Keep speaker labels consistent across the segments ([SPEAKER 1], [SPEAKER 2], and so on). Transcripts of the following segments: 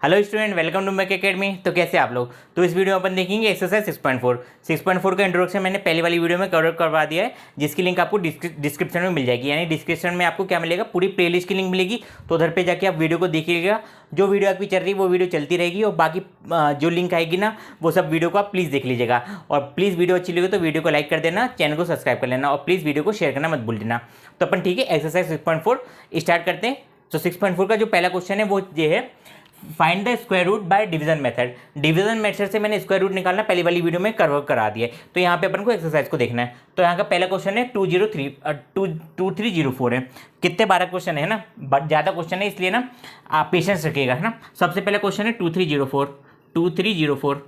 [SPEAKER 1] Hello student, welcome to Mac academy. तो कैसे आप लोग। तो इस वीडियो में अपन देखेंगे एक्सरसाइज 6.4 का इंट्रोडक्शन मैंने पहली वाली वीडियो में कवर करवा दिया है, जिसकी लिंक आपको डिस्क्रिप्शन में मिल जाएगी। यानी डिस्क्रिप्शन में आपको क्या मिलेगा, पूरी प्लेलिस्ट की लिंक मिलेगी। तो उधर पे जाके आप वीडियो को देखिएगा। जो वीडियो आपकी चल रही है वो वीडियो चलती रहेगी, और बाकी जो लिंक आएगी ना, वो सब वीडियो को आप प्लीज़ देख लीजिएगा। और प्लीज़ वीडियो अच्छी लगे तो वीडियो को लाइक कर देना, चैनल को सब्सक्राइब कर लेना, और प्लीज़ वीडियो को शेयर करना मत भूल देना। तो अपन ठीक है, एक्सरसाइज 6.4 स्टार्ट करते हैं। तो 6.4 का जो पहला क्वेश्चन है वो ये है, find the square root by division method. Division method से मैंने स्क्वायर रूट निकालना पहली वाली वीडियो में करा दिया है। तो यहाँ पे अपन को एक्सरसाइज को देखना है। तो यहाँ का पहला क्वेश्चन है 2304 है। कितने 12 क्वेश्चन है ना, बट ज़्यादा क्वेश्चन है, इसलिए ना आप पेशेंस रखिएगा, है ना। सबसे पहला क्वेश्चन है 2304।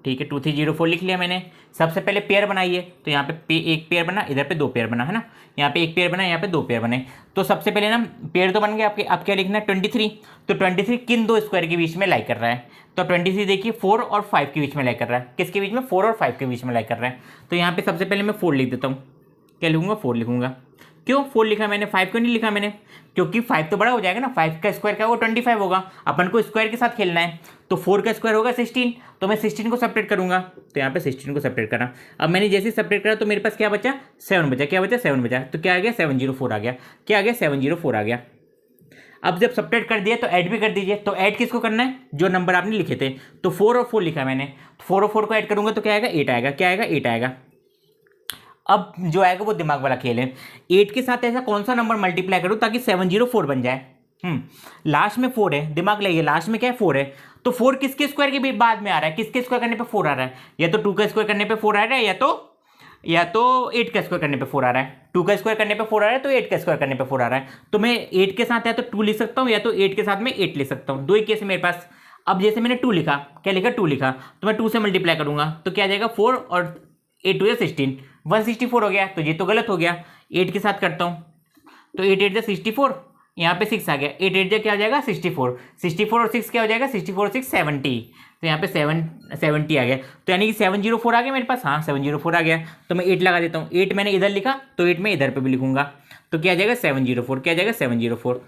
[SPEAKER 1] ठीक है, 2304 लिख लिया मैंने। सबसे पहले पेयर बनाइए। तो यहाँ पे एक पेयर बना, इधर पे दो पेयर बना, है ना। यहाँ पे एक पेयर बना, यहाँ पे दो पेयर बने। तो सबसे पहले ना पेयर तो बन गया आपके। अब क्या लिखना है, 23। तो 23 किन दो स्क्वायर के बीच में लाई कर रहा है। तो 23 देखिए 4 और 5 के बीच में लाई कर रहा है। किसके बीच में, 4 और 5 के बीच में लाई कर रहा है। तो यहाँ पे सबसे पहले मैं 4 लिख देता हूँ। क्या लिखूंगा, 4 लिखूंगा। क्यों 4 लिखा मैंने, 5 क्यों नहीं लिखा मैंने, क्योंकि 5 तो बड़ा हो जाएगा ना। 5 का स्क्वायर क्या होगा, 25 होगा। अपन को स्क्वायर के साथ खेलना है। तो 4 का स्क्वायर होगा 16। तो मैं 16 को सेपरेट करूंगा। तो यहाँ पे 16 को सेपरेट करा। अब मैंने जैसे सेपरेट करा तो मेरे पास क्या बचा, 7 बचा। क्या बचा, 7 बचा। तो क्या आ गया, 704 आ गया। क्या आ गया, 704 आ गया। अब जब सेपरेट कर दिया तो ऐड भी कर दीजिए। तो ऐड किसको करना है, जो नंबर आपने लिखे थे। तो 4 और 4 लिखा मैंने। 4 और 4 को ऐड करूंगा तो क्या आएगा, 8 आएगा। क्या आएगा, 8 आएगा। अब जो आएगा वो दिमाग वाला खेल है। 8 के साथ ऐसा कौन सा नंबर मल्टीप्लाई करूं ताकि 704 बन जाए। लास्ट में 4 है, दिमाग लगाइए, लास्ट में क्या है, 4 है। तो 4 किसके स्क्वायर के भी बाद में आ रहा है, किसके स्क्वायर करने पे 4 आ रहा है। या तो 2 का स्क्वायर करने पे 4 आ रहा है, या तो 8 का स्क्वायर करने पे 4 आ रहा है। 2 का स्क्वायर करने पे 4 आ रहा है, तो 8 का स्क्वायर करने पे 4 आ रहा है। तो मैं 8 के साथ या तो 2 लिख सकता हूँ, या तो 8 के साथ में 8 लिख सकता हूँ। दो ही केस है मेरे पास। अब जैसे मैंने 2 लिखा, क्या लिखा, 2 लिखा, तो मैं 2 से मल्टीप्लाई करूंगा तो क्या आ जाएगा, 4 और 8 2 या 16, 164 हो गया। तो ये तो गलत हो गया। 8 के साथ करता हूँ तो 8 8 64, यहाँ पे 6 आ गया। 8 8 क्या हो जाएगा, 64। 64 और 6 क्या हो जाएगा, 64 और 6 70। तो यहाँ पे 70 आ गया। तो यानी कि 704 आ गया मेरे पास। हाँ 704 आ गया। तो मैं 8 लगा देता हूँ। 8 मैंने इधर लिखा तो 8 मैं इधर पे भी लिखूंगा। तो क्या आ जाएगा, 704। क्या आ जाएगा, 704।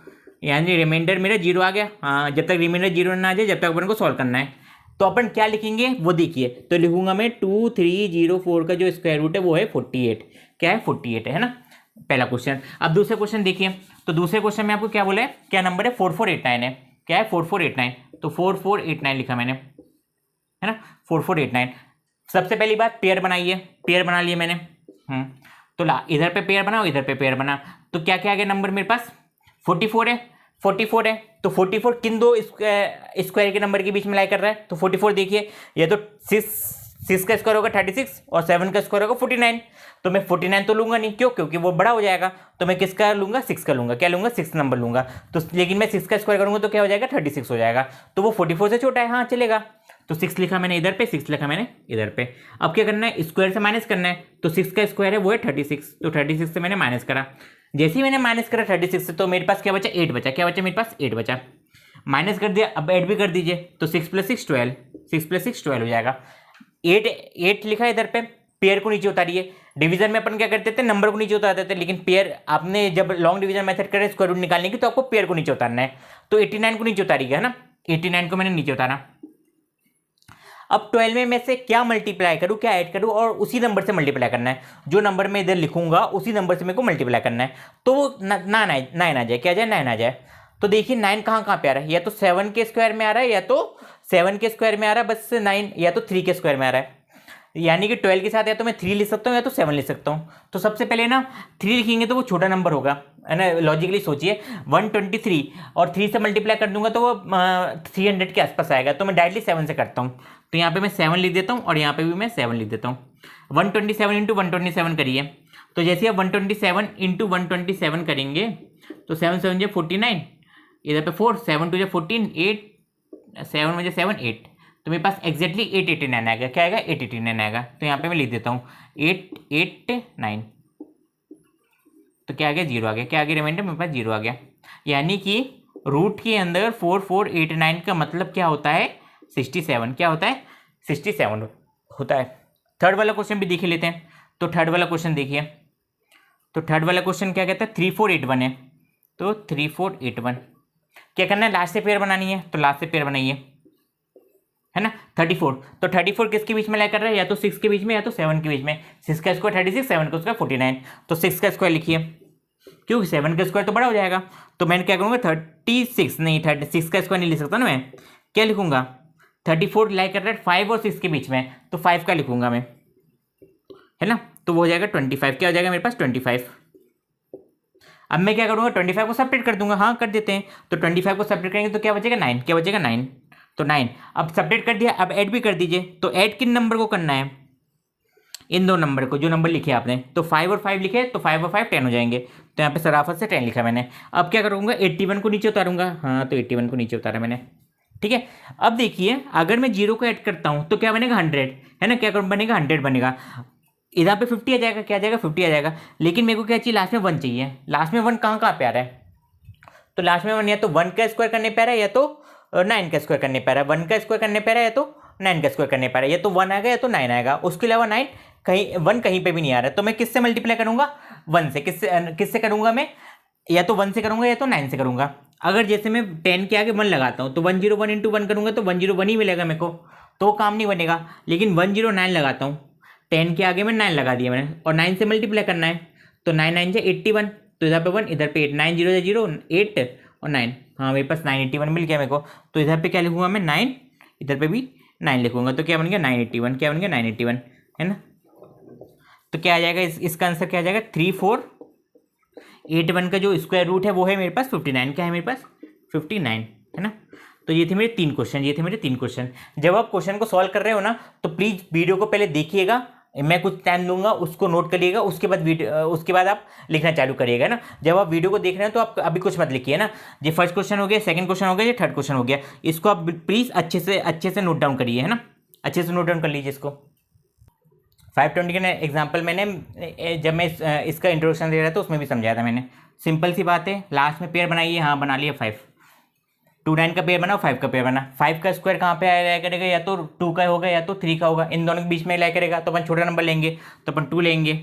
[SPEAKER 1] यानी रिमाइंडर मेरा 0 आ गया। हाँ, जब तक रिमाइंडर 0 ना आ जाए जब तक अपन को सॉल्व करना है। तो अपन क्या लिखेंगे वो देखिए। तो लिखूंगा मैं 2304 का जो स्क्वायर रूट है वो है 48। क्या है, 48 है ना, पहला क्वेश्चन। अब दूसरे क्वेश्चन देखिए। तो दूसरे क्वेश्चन में आपको क्या बोला है, क्या नंबर है, 4489 है। क्या है, 4489। तो 4489 लिखा मैंने, है ना, 4489। सबसे पहली बात पेयर बनाइए। पेयर बना लिए मैंने। तो ला इधर पे पेयर बनाओ, इधर पे पेयर बना। तो क्या क्या आ गया नंबर मेरे पास, 44 है। 44 है तो 44 किन दो स्क्वायर के नंबर के बीच में लाई कर रहा है। तो 44 देखिए, ये तो 6 का स्क्वायर होगा 36 और 7 का स्क्वायर होगा 49। तो मैं 49 तो लूंगा नहीं, क्यों, क्योंकि वो बड़ा हो जाएगा। तो मैं किसका लूंगा, 6 का लूंगा। क्या लूंगा, 6 नंबर लूंगा। तो लेकिन मैं 6 का स्क्वायर करूंगा तो क्या हो जाएगा, 36 हो जाएगा। तो वो 44 से छोटा है, हाँ चलेगा। तो 6 लिखा मैंने इधर पे, 6 लिखा मैंने इधर पे। अब क्या करना है, स्क्वायर से माइनस करना है। तो 6 का स्क्वायर है वो है 36। तो 36 से मैंने माइनस करा। जैसे ही मैंने माइनस करा 36 से, तो मेरे पास क्या बचा, 8 बचा। क्या बचा मेरे पास, 8 बचा। माइनस कर दिया, अब ऐड भी कर दीजिए। तो 6 + 6 12, 6 + 6 12 हो जाएगा। 8 लिखा है इधर पे, पेयर को नीचे उतारिए। डिवीजन में अपन क्या करते थे, नंबर को नीचे उतारते थे, लेकिन पेयर आपने जब लॉन्ग डिवीजन मेथड करे स्क्वायर रूट निकालने की, तो आपको पेयर को नीचे उतारना है। तो 89 को नीचे उतारिएगा, है ना। 89 को मैंने नीचे उतारा। अब 12 में मैं से क्या मल्टीप्लाई करूं, क्या ऐड करूं, और उसी नंबर से मल्टीप्लाई करना है। जो नंबर मैं इधर लिखूंगा उसी नंबर से मेरे को मल्टीप्लाई करना है। तो वो 9 आ जाए। क्या आ जाए, 9 आ जाए। तो देखिए 9 कहाँ कहाँ पे आ रहा है, या तो 7 के स्क्वायर में आ रहा है, या तो 7 के स्क्वायर में आ रहा है बस 9, या तो 3 के स्क्वायर में आ रहा है। यानी कि 12 के साथ या तो मैं 3 लिख सकता हूँ या तो 7 लिख सकता हूँ। तो सबसे पहले ना 3 लिखेंगे तो वो छोटा नंबर होगा, है ना। लॉजिकली सोचिए, 123 और 3 से मल्टीप्लाई कर दूंगा तो वो 300 के आसपास आएगा। तो मैं डायरेक्टली 7 से करता हूँ। तो यहाँ पे मैं 7 लिख देता हूँ और यहाँ पे भी मैं 7 लिख देता हूँ। 127 इंटू 127 करिए। तो जैसे आप 127 इंटू 127 करेंगे तो 7 7 जो 49, इधर पे 4, 7 2 जो 14, 8 7 में 7 8। तो मेरे पास एक्जैक्टली 889 आएगा। क्या आएगा, 889 आएगा। तो यहाँ पे मैं लिख देता हूँ 889। तो क्या आ गया, 0 आ गया। क्या आ गया, रिमाइंडर मेरे पास 0 आ गया। यानी कि रूट के अंदर 4489 का मतलब क्या होता है, 67। क्या होता है, 67 होता है। थर्ड वाला क्वेश्चन भी देख लेते हैं। तो थर्ड वाला क्वेश्चन देखिए। तो थर्ड वाला क्वेश्चन क्या कहता है, 3481 है। तो 3481 क्या करना है, लास्ट से पेयर बनानी है, तो लास्ट से पेयर बनाइए, है ना। 34, तो 34 किसके बीच में लाई कर रहा है, या तो 6 के बीच में या तो 7 के बीच में। 6 का स्क्वायर 36, 7 का स्क्वायर 49, तो 6 का स्क्वायर लिखिए, क्योंकि 7 का स्क्वायर तो बड़ा हो जाएगा। तो मैं क्या करूँगा 36 नहीं 36 का स्क्वायर नहीं लिख सकता ना मैं, क्या लिखूंगा 34 लाई कर रहा है 5 और 6 के बीच में, तो 5 का लिखूंगा मैं, है ना। तो वो हो जाएगा 25, क्या हो जाएगा मेरे पास 25। अब मैं क्या करूँगा 25 को सेपरेट कर दूंगा, हाँ कर देते हैं। तो 25 को सेपरेट करेंगे तो क्या बचेगा 9, क्या बचेगा 9, तो 9। अब सेपरेट कर दिया, अब ऐड भी कर दीजिए। तो ऐड किन नंबर को करना है, इन दो नंबर को, जो नंबर लिखे आपने। तो 5 और 5 लिखे, तो 5 और 5 10 हो जाएंगे। तो यहाँ पे सराफत से 10 लिखा मैंने। अब क्या करूँगा 81 को नीचे उतारूंगा, हाँ तो 81 को नीचे उतारा मैंने, ठीक है। अब देखिए अगर मैं 0 को ऐड करता हूँ तो क्या बनेगा 100, है ना, क्या बनेगा 100 बनेगा। इधर पे 50 आ जाएगा, क्या आ जाएगा 50 आ जाएगा। लेकिन मेरे को क्या चाहिए, लास्ट में 1 चाहिए। लास्ट में 1 कहाँ कहाँ पे आ रहा है, तो लास्ट में 1 या तो 1 का स्क्वायर करने पे आ रहा है, या तो 9 का स्क्वायर करने पे आ रहा है। 1 का स्क्वायर करने पे आ रहा है, या तो 9 का स्क्वायर करने पे आ रहा है। या तो 1 आएगा या तो 9 आएगा, उसके अलावा 9 कहीं 1 कहीं पे भी नहीं आ रहा है। तो मैं किससे मल्टीप्लाई करूंगा 1 से, किससे करूंगा मैं, या तो 1 से करूंगा या तो 9 से करूंगा। अगर जैसे मैं 10 के आगे 1 लगाता हूँ तो 101 इंटू 1 करूंगा तो 101 ही मिलेगा मेरे को, तो वो काम नहीं बनेगा। लेकिन 109 लगाता हूँ, 10 के आगे मैं 9 लगा दिया मैंने, और 9 से मल्टीप्लाई करना है, तो 9 9 से 81, तो इधर पे 1 इधर पे 8, 9 0 0 8 और 9, हाँ मेरे पास 981 मिल गया मेरे को। तो इधर पे क्या लिखूंगा मैं 9, इधर पे भी 9 लिखूंगा, तो क्या बन गया 981, क्या बन गया 981, है ना। तो क्या आ जाएगा, इसका आंसर क्या आ जाएगा 3481 का जो स्क्वायर रूट है वो है मेरे पास 59, क्या है मेरे पास 59, है ना। तो ये थे मेरे 3 क्वेश्चन, ये थे मेरे 3 क्वेश्चन। जब आप क्वेश्चन को सॉल्व कर रहे हो ना, तो प्लीज़ वीडियो को पहले देखिएगा, मैं कुछ टाइम दूंगा, उसको नोट करिएगा, उसके बाद आप लिखना चालू करिएगा ना। जब आप वीडियो को देख रहे हैं तो आप अभी कुछ मत लिखिए ना। ये फर्स्ट क्वेश्चन हो गया, सेकंड क्वेश्चन हो गया, ये थर्ड क्वेश्चन हो गया, इसको आप प्लीज़ अच्छे से नोट डाउन करिए, है ना, अच्छे से नोट डाउन कर लीजिए इसको। 520 का एग्जाम्पल मैंने जब मैं इसका इंट्रोडक्शन दे रहा था उसमें भी समझाया था मैंने। सिंपल सी बात है, लास्ट में पेयर बनाइए, हाँ बना लिया 5, 2 9 का पेयर बनाओ, 5 का पेयर बना। 5 का स्क्वायर कहाँ पे आया करेगा, या तो 2 का होगा या तो 3 का होगा, इन दोनों के बीच में लाया करेगा। तो अपन छोटा नंबर लेंगे, तो अपन 2 लेंगे,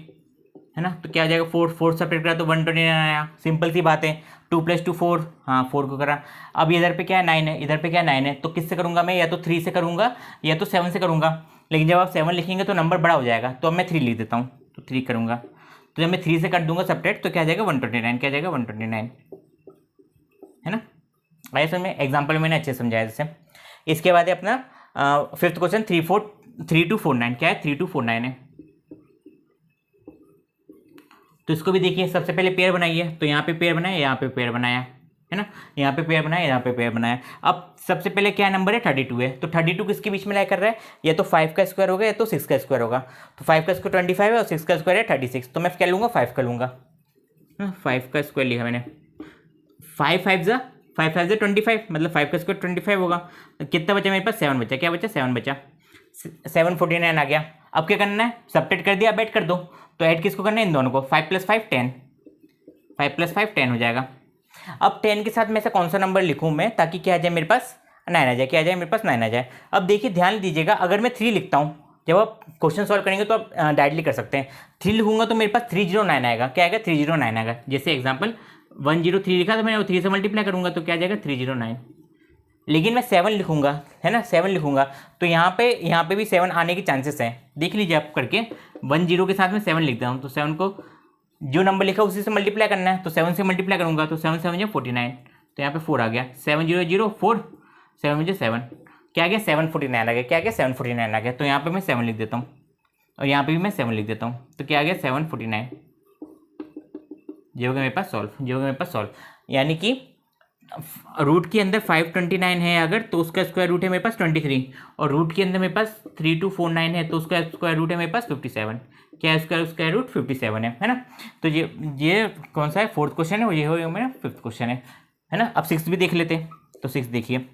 [SPEAKER 1] है ना। तो क्या आ जाएगा 4 सेपरेट करा तो 129 आया, सिंपल सी बात है। 2 + 2 4, हाँ 4 को करा। अब इधर पे क्या है 9 है, इधर पे क्या 9 है, तो किससे करूँगा मैं, या तो 3 से करूँगा या तो 7 से करूँगा। लेकिन जब आप 7 लिखेंगे तो नंबर बड़ा हो जाएगा, तो अब मैं 3 लिख देता हूँ, तो 3 करूँगा। तो जब मैं 3 से कर दूंगा सेपरेट, तो क्या आ जाएगा 129, क्या आ जाएगा 129, है ना। ऐसे में एग्जाम्पल मैंने अच्छे समझाया जैसे। इसके बाद है अपना 5th क्वेश्चन 3249, क्या है 3249 है। तो इसको भी देखिए, सबसे पहले पेयर बनाइए, तो यहाँ पे पेयर बनाया, यहाँ पे पेयर बनाया, है ना, यहाँ पे पेयर बनाया, यहाँ पे पेयर बनाया। अब सबसे पहले क्या नंबर है 32 है, तो 32 किसके बीच में लाया कर रहा है, या तो 5 का स्क्वायर होगा या तो 6 का स्क्वायर होगा। तो 5 का स्क्वायर 25 है और 6 का स्क्वायर है 36, तो मैं क्या लूँगा 5 का लूँगा, 5 का स्क्वायर लिखा मैंने। 5 5 जा 25, मतलब 5 का स्क्वायर 25 होगा। तो कितना बचा मेरे पास 7 बचा, क्या बचा 7 बचा, 749 आ गया। अब क्या करना है, सब्ट्रैक्ट कर दिया, अब ऐड कर दो। तो ऐड किसको करना है, इन दोनों को, 5 + 5 10, 5 + 5 10 हो जाएगा। अब 10 के साथ में से कौन सा नंबर लिखूँ मैं, ताकि क्या आ जाए मेरे पास 9 आ जाए, क्या आ जाए मेरे पास 9 आ जाए। अब देखिए ध्यान दीजिएगा, अगर मैं 3 लिखता हूँ, जब आप क्वेश्चन सॉल्व करेंगे तो आप डायरेक्टली कर सकते हैं। 3 लिखूंगा तो मेरे पास 309 आएगा, क्या आएगा 309 आएगा। जैसे एग्जाम्पल 103 लिखा तो मैं 3 से मल्टीप्लाई करूंगा तो क्या आ जाएगा 309। लेकिन मैं 7 लिखूंगा, है ना, 7 लिखूंगा तो यहाँ पे भी 7 आने के चांसेस हैं। देख लीजिए आप करके, 10 के साथ में 7 लिखता हूँ, तो 7 को जो नंबर लिखा उसी से मल्टीप्लाई करना है, तो 7 से मल्टीप्लाई करूंगा तो 7 7 49, तो यहाँ पे 4 आ गया, 7 0 0 4, 7 7 क्या आ गया 749 आ गया, क्या आ गया 749 आ गया। तो यहाँ पे मैं 7 लिख देता हूँ और यहाँ पे भी मैं 7 लिख देता हूँ, तो क्या आ गया 749। ये हो गया मेरे पास सॉल्व, ये हो गया मेरे पास सॉल्व। यानी कि रूट के अंदर 529 है अगर, तो उसका स्क्वायर रूट है मेरे पास 23, और रूट के अंदर मेरे पास 3249 है, तो उसका स्क्वायर रूट है मेरे पास 57। क्या है उसका स्क्वायर रूट 57 है ना। तो ये कौन सा है 4th क्वेश्चन है, और ये हो गया मेरा 5th क्वेश्चन है ना। अब 6th भी देख लेते हैं, तो 6 देखिए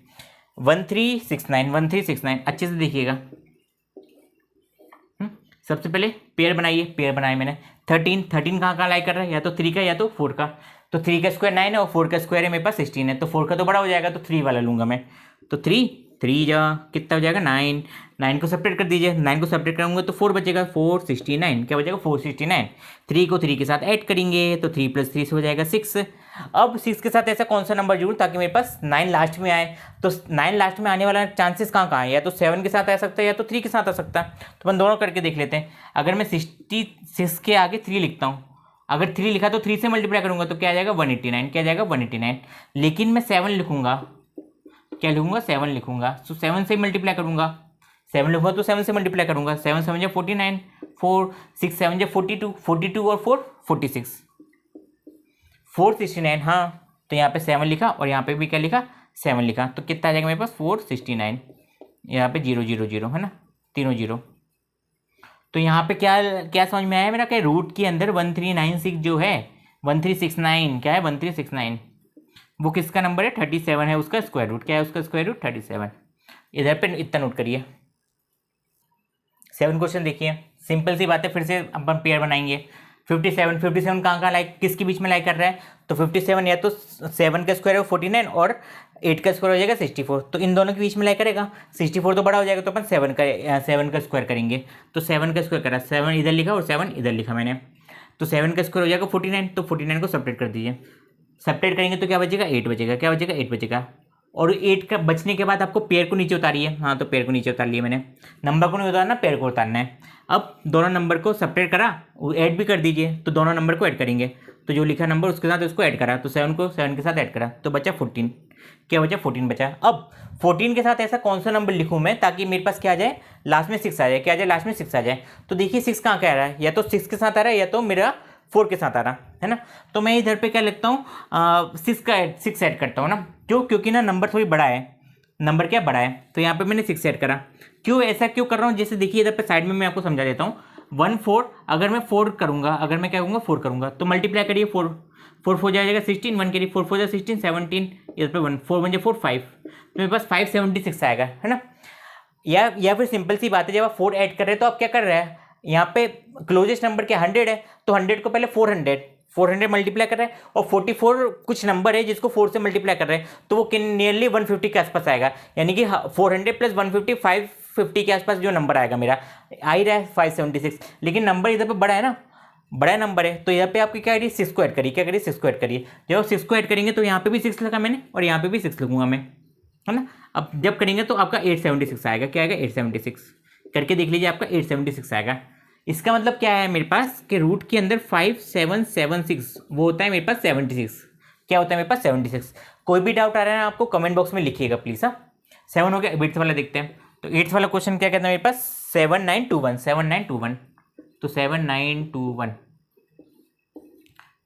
[SPEAKER 1] 1369 अच्छे से देखिएगा। सबसे पहले पेयर बनाइए, पेयर बनाए मैंने। 13 कहाँ लाई कर रहा है, या तो 3 का या तो 4 का। तो 3 का स्क्वायर 9 है और 4 का स्क्वायर है मेरे पास 16 है, तो 4 का तो बड़ा हो जाएगा, तो 3 वाला लूंगा मैं। तो 3 3 जा कितना हो जाएगा 9, 9 को सेपरेट कर दीजिए, 9 को सेपरेट करूँगा तो 4 बचेगा, 469 क्या बचेगा 469। 3 को 3 के साथ ऐड करेंगे तो 3 + 3 से हो जाएगा 6। अब 6 के साथ ऐसा कौन सा नंबर जोड़ूँ ताकि मेरे पास 9 लास्ट में आए, तो 9 लास्ट में आने वाला चांसेस कहाँ कहाँ है, या तो 7 के साथ आ सकता है या तो 3 के साथ आ सकता है। तो अपन दोनों करके देख लेते हैं। अगर मैं 66 के आगे 3 लिखता हूँ, अगर 3 लिखा तो 3 से मल्टीप्लाई करूंगा तो क्या आ जाएगा 189, क्या आ जाएगा 189। लेकिन मैं 7 लिखूंगा, क्या लिखूंगा 7 लिखूंगा, तो 7 से मल्टीप्लाई करूंगा, 7 लिखूंगा तो 7 से मल्टीप्लाई करूंगा, 7 7 जा 49, 4 6 7 जा 42, 42 और 4 46, 469। हाँ तो यहाँ पे 7 लिखा और यहाँ पे भी क्या लिखा 7 लिखा, तो कितना आ जाएगा मेरे पास 469। यहाँ पे 0 0 0 है ना, तीनों 0। तो यहाँ पे क्या क्या समझ में आया मेरा, कि रूट के अंदर 1396 जो है 1369 क्या है 1369, वो किसका नंबर है 37 है, उसका स्क्वायर रूट क्या है, उसका स्क्वायर रूट 37। इधर पे इतना नोट करिए। 7 क्वेश्चन देखिए, सिंपल सी बात है, फिर से अपन पेयर बनाएंगे। 57 57 कहाँ लाइक किसके बीच में लाइक कर रहा है, तो 57 या तो 7 का स्क्वायर है 49 और 8 का स्क्वायर हो जाएगा 64, तो इन दोनों के बीच में लाइक करेगा। 64 तो बड़ा हो जाएगा तो अपन 7 का स्क्वायर करेंगे, तो 7 का स्क्वायर करा, 7 इधर लिखा और 7 इधर लिखा मैंने, तो 7 का स्क्वायर हो जाएगा 49, तो 49 को सेपरेट कर दीजिए। सेपरेट करेंगे तो क्या बचेगा 8 बचेगा, क्या बचेगा 8 बचेगा। और 8 का बचने के बाद आपको पेयर को नीचे उतारिए। हाँ तो पेयर को नीचे उतार लिया मैंने, नंबर को नहीं उतारना, पेयर को उतारना है। अब दोनों नंबर को सेपरेट करा, ऐड भी कर दीजिए, तो दोनों नंबर को ऐड करेंगे, तो जो लिखा नंबर उसके साथ उसको ऐड करा, तो 7 को 7 के साथ ऐड करा तो बचा 14, क्या बचा 14 बचा। अब 14 के साथ ऐसा कौन सा नंबर लिखूँ मैं ताकि मेरे पास क्या आ जाए लास्ट में 6 आ जाए, क्या आ जाए लास्ट में 6 आ जाए। तो देखिए 6 कहाँ क्या आ रहा है, या तो 6 के साथ आ रहा है या तो मेरा 4 के साथ आ रहा है ना। तो मैं इधर पे क्या लिखता हूँ 6 ऐड करता हूँ ना, क्यों, क्योंकि ना नंबर थोड़ी बड़ा है, नंबर क्या बड़ा है, तो यहाँ पे मैंने 6 ऐड करा। क्यों ऐसा क्यों कर रहा हूँ, जैसे देखिए इधर पे साइड में मैं आपको समझा देता हूँ। 1 4 अगर मैं 4 करूँगा, अगर मैं क्या करूँगा 4 करूँगा तो मल्टीप्लाई करिए, 4 4 4 जाएगा 16, 1 करिए 4 4 जा 16 17, इधर पे 1 4 1 जा 4 5, तो मेरे पास 576 आएगा है ना। या फिर सिंपल सी बात है, जब आप 4 ऐड कर रहे हैं तो आप क्या कर रहे हैं, यहाँ पे क्लोजेस्ट नंबर क्या 100 है, तो 100 को पहले 400 मल्टीप्लाई कर रहे हैं, और 44 कुछ नंबर है जिसको 4 से मल्टीप्लाई कर रहे हैं, तो वो नियरली 150 के आसपास आएगा, यानी कि 400 + 150 550 के आसपास जो नंबर आएगा मेरा आ ही रहा है 576। लेकिन नंबर इधर पे बड़ा है ना, बड़ा नंबर है, तो यहाँ पे आपकी क्या करिए 6 को ऐड करिए, क्या करिए 6 को ऐड करिए। जब आप 6 को ऐड करेंगे तो यहाँ पे भी 6 लिखा मैंने और यहाँ पे भी 6 लिखूंगा मैं, है ना। अब जब करेंगे तो आपका 876 आएगा, क्या आएगा 876, करके देख लीजिए आपका 876 आएगा। इसका मतलब क्या है मेरे पास कि रूट के अंदर 5776 वो होता है मेरे पास 76, क्या होता है मेरे पास 76। कोई भी डाउट आ रहा है ना आपको कमेंट बॉक्स में लिखिएगा प्लीज़। हाँ 7 हो गया, 8th वाला देखते हैं। तो 8th वाला क्वेश्चन क्या कहता है मेरे पास 7921, 7921, तो 7921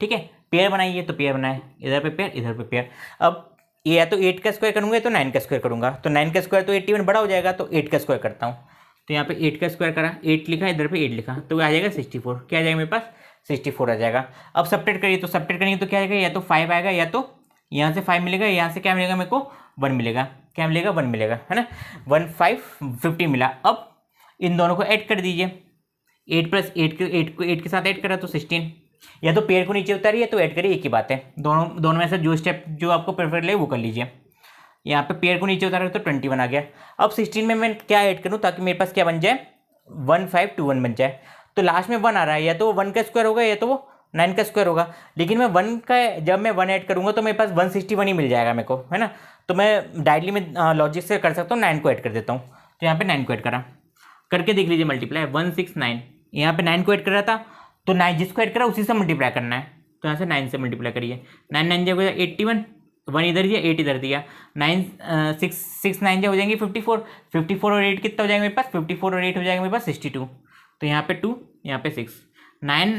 [SPEAKER 1] ठीक है। पेयर बनाइए, तो पेयर बनाए, इधर पे पेयर इधर पे पेयर। अब ये या तो 8 का स्क्वायर करूँगा तो 9 का स्क्वायर करूँगा, तो 9 का स्क्वायर तो 81 बड़ा हो जाएगा, तो 8 का स्क्वायर करता हूँ। तो यहाँ पे 8 का स्क्वायर करा, 8 लिखा, इधर पे 8 लिखा, तो आ जाएगा 64, क्या आ जाएगा मेरे पास 64 आ जाएगा। अब सब्ट्रैक्ट करिए, तो सब्ट्रैक्ट करेंगे तो क्या आएगा, या तो 5 आएगा, या तो यहाँ से 5 मिलेगा, यहाँ से क्या मिलेगा मेरे को 1 मिलेगा, क्या मिलेगा 1 मिलेगा, है ना। 1 5 50 मिला। अब इन दोनों को ऐड कर दीजिए, 8 + 8 के साथ ऐड करा तो 16, या तो पेयर को नीचे उतारिए तो ऐड करिए, एक ही बात है। दोनों में से जो स्टेप जो आपको प्रेफर लगे वो कर लीजिए। यहाँ पे पेयर को नीचे उतारा तो 21 आ गया। अब 16 में मैं क्या ऐड करूँ ताकि मेरे पास क्या बन जाए 1521 बन जाए। तो लास्ट में 1 आ रहा है, या तो वो 1 का स्क्वायर होगा या तो वो 9 का स्क्वायर होगा, लेकिन मैं 1 का जब मैं 1 ऐड करूँगा तो मेरे पास 161 ही मिल जाएगा मेरे को, है ना। तो मैं डायरेक्टली में लॉजिक से कर सकता हूँ, 9 को ऐड कर देता हूँ। तो यहाँ पे 9 को ऐड करा, करके देख लीजिए मल्टीप्लाई 169, यहाँ पे 9 को ऐड कर रहा था, तो 9 जिसको ऐड करा उसी से मल्टीप्लाई करना है, तो यहाँ से 9 से मल्टीप्लाई करिए। 9 9 जब 81, 1 इधर दिया 8 इधर दिया, 9 6 9 जब हो जाएंगे 54, 54 और 8 कितना हो जाएगा मेरे पास 54 और 8 हो जाएगा मेरे पास 62, तो यहाँ पे 2 यहाँ पे 6, 9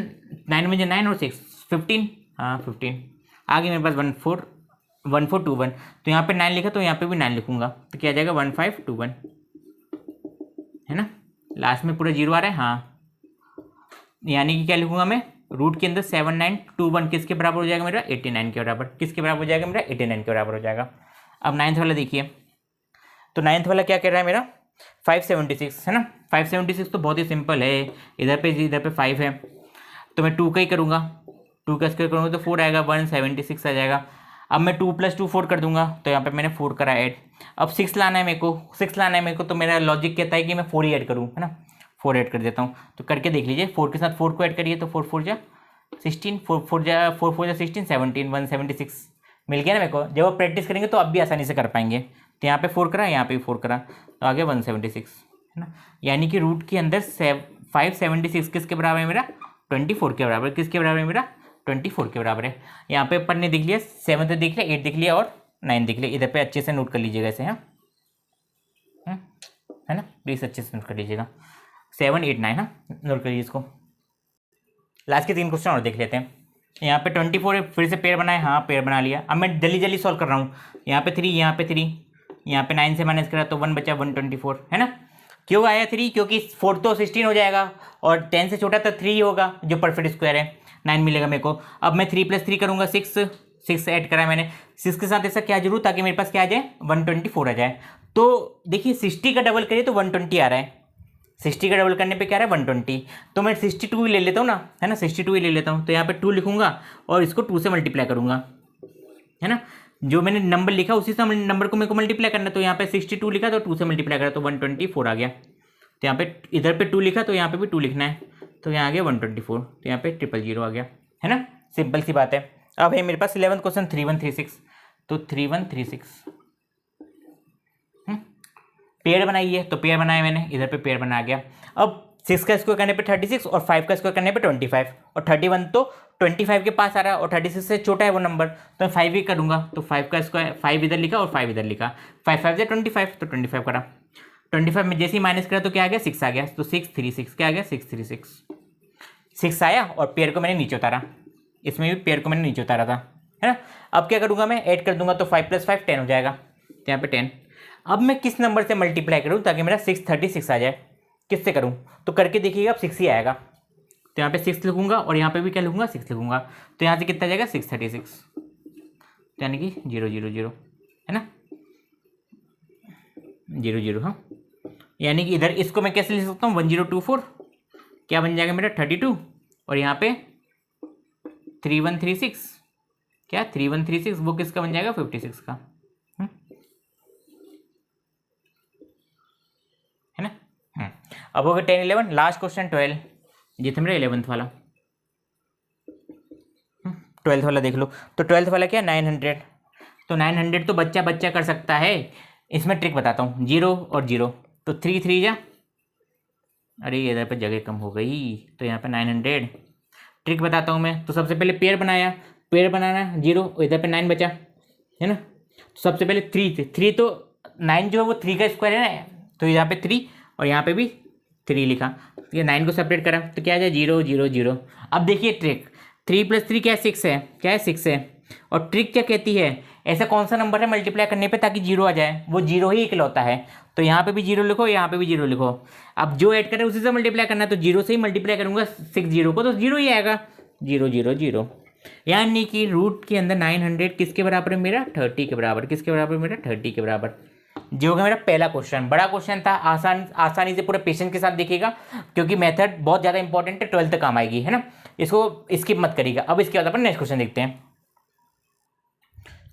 [SPEAKER 1] 9 में 9 और 6 15, हाँ 15 आगे मेरे पास 1421, तो यहाँ पे 9 लिखा तो यहाँ पे भी 9 लिखूंगा, तो क्या आ जाएगा 1521, है ना। लास्ट में पूरा 0 आ रहा है, हाँ, यानी कि क्या लिखूंगा मैं रूट के अंदर 7921 किसके बराबर हो जाएगा मेरा 89 के बराबर, किसके बराबर हो जाएगा मेरा 89 के बराबर हो जाएगा। अब 9th वाला देखिए, तो 9th वाला क्या कह रहा है मेरा 576, है ना। 576 तो बहुत ही सिंपल है, इधर पे 5 है, तो मैं 2 का ही करूँगा, 2 का स्क्वायर करूँगा तो 4 आएगा, 176 आ जाएगा। अब मैं 2 + 2 4 कर दूंगा, तो यहाँ पे मैंने 4 करा ऐड। अब 6 लाना है मेरे को, 6 लाना है मेरे को, तो मेरा लॉजिक कहता है कि मैं 4 ही ऐड करूँ, है ना, 4 ऐड कर देता हूँ। तो करके देख लीजिए, 4 के साथ 4 को ऐड करिए, तो 4 4 जा 16, 4 4 जा 16 17, 176 मिल गया ना मेरे को। जब आप प्रैक्टिस करेंगे तो आप भी आसानी से कर पाएंगे। तो यहाँ पे 4 करा, यहाँ पे भी 4 करा, तो आ गया 176, है ना। यानी कि रूट के अंदर 576 किसके बराबर है मेरा, 24 के बराबर। किसके बराबर है मेरा, 24 के बराबर है। यहाँ पे अपन ने देख लिया, 7 देख लिया, 8 देख लिया और 9 देख लिया। इधर पे अच्छे से नोट कर लीजिएगा ऐसे, है ना, प्लीज़ अच्छे से नोट कर लीजिएगा। 7 8 9, हाँ, नोट करिए इसको। लास्ट के 3 क्वेश्चन और देख लेते हैं। यहाँ पे 24 फिर से पेयर बनाए, हाँ पेयर बना लिया। अब मैं जल्दी जल्दी सॉल्व कर रहा हूँ। यहाँ पे 3, यहाँ पे 3, यहाँ पे 9 से माइनस करा तो 1 बचा, 124, है ना। क्यों आया 3, क्योंकि 4 तो 16 हो जाएगा और 10 से छोटा तो 3 ही होगा, जो परफेक्ट स्क्वायर है। 9 मिलेगा मेरे को। अब मैं 3 + 3 करूँगा, 6 ऐड करा मैंने। 6 के साथ ऐसा क्या जरूर, ताकि मेरे पास क्या आ जाए, 124 आ जाए। तो देखिए 60 का डबल करिए तो 120 आ रहा है। 60 का डबल करने पे क्या रहा है, 120। तो मैं 62 ही ले लेता हूँ ना, है ना, 62 ही ले लेता हूँ। तो यहाँ पे 2 लिखूंगा और इसको 2 से मल्टीप्लाई करूँगा, है ना। जो मैंने नंबर लिखा उसी से नंबर को मेरे को मल्टीप्लाई करना है। तो यहाँ पे 62 लिखा तो 2 से मल्टीप्लाई करा तो 124 आ गया। तो यहाँ पे इधर पे 2 लिखा तो यहाँ पे भी 2 लिखना है, तो यहाँ आ गया 124। तो यहाँ पे 000 आ गया, है ना। सिंपल सी बात है। अब है मेरे पास 11th क्वेश्चन 3136, तो 3136 पेयर बनाइए। तो पेयर बनाया मैंने, इधर पे पेयर बना गया। अब 6 का स्क्वायर करने पे 36 और 5 का स्क्वायर करने पे 25 और 31 तो 25 के पास आ रहा है और 36 से छोटा है वो नंबर, तो मैं 5 ही करूँगा। तो 5 का स्क्वायर, 5 इधर लिखा और 5 इधर लिखा, 5 5 से 25, तो 25 करा। 25 में जैसे ही माइनस करा तो क्या आ गया, 6 आ गया। तो 636 क्या आ गया, 636 6 आया और पेयर को मैंने नीचे उतारा। इसमें भी पेयर को मैंने नीचे उतारा था, है ना। अब क्या करूँगा, मैं ऐड कर दूंगा, तो 5 + 5 10 हो जाएगा। तो यहाँ पे 10। अब मैं किस नंबर से मल्टीप्लाई करूं ताकि मेरा 636 आ जाए, किससे करूं, तो करके देखिएगा, अब 6 ही आएगा। तो यहाँ पे 6 लिखूंगा और यहाँ पे भी क्या लिखूंगा, 6 लिखूंगा। तो यहाँ से कितना जाएगा, 636, तो यानी कि 000, है ना, 00, हाँ। यानी कि इधर इसको मैं कैसे लिख सकता हूँ, 1024 क्या बन जाएगा मेरा, 32, और यहाँ पे 3136 क्या, 3136 वो किसका बन जाएगा, 56 का, है ना। अब हो गया 10 11, लास्ट क्वेश्चन 12, ये था मेरा 11th वाला। 12th वाला देख लो। तो 12th वाला क्या, 900। तो 900 तो बच्चा बच्चा कर सकता है। इसमें ट्रिक बताता हूँ, 0 और 0, तो 3 3 जा, अरे इधर पे जगह कम हो गई, तो यहाँ पे 900। ट्रिक बताता हूँ मैं। तो सबसे पहले पेयर बनाया, पेयर बनाना 0, इधर पे 9 बचा, है ना। तो सबसे पहले 3 तो 9 जो है वो 3 का स्क्वायर है ना, तो यहाँ पे 3 और यहाँ पे भी 3 लिखा। ये 9 को सेपरेट करा तो क्या आ जाए, 0 0 0। अब देखिए ट्रिक, 3 + 3 क्या है, 6 है, क्या है, 6 है। और ट्रिक क्या कहती है, ऐसा कौन सा नंबर है मल्टीप्लाई करने पे ताकि 0 आ जाए, वो 0 ही इकलौता है। तो यहाँ पे भी 0 लिखो, यहाँ पे भी 0 लिखो। अब जो ऐड करें उसी से मल्टीप्लाई करना है, तो 0 से ही मल्टीप्लाई करूँगा 6 0 को, तो 0 ही आएगा, 0 0 0। यानी कि रूट के अंदर 900 किसके बराबर है मेरा, 30 के बराबर। किसके बराबर मेरा, 30 के बराबर। जो होगा मेरा पहला क्वेश्चन, बड़ा क्वेश्चन था, आसानी से पूरे पेशेंस के साथ देखिएगा, क्योंकि मेथड बहुत ज़्यादा इंपॉर्टेंट है, 12th तक काम आएगी, है ना। इसको स्किप मत करिएगा। अब इसके बाद अपन नेक्स्ट क्वेश्चन देखते हैं।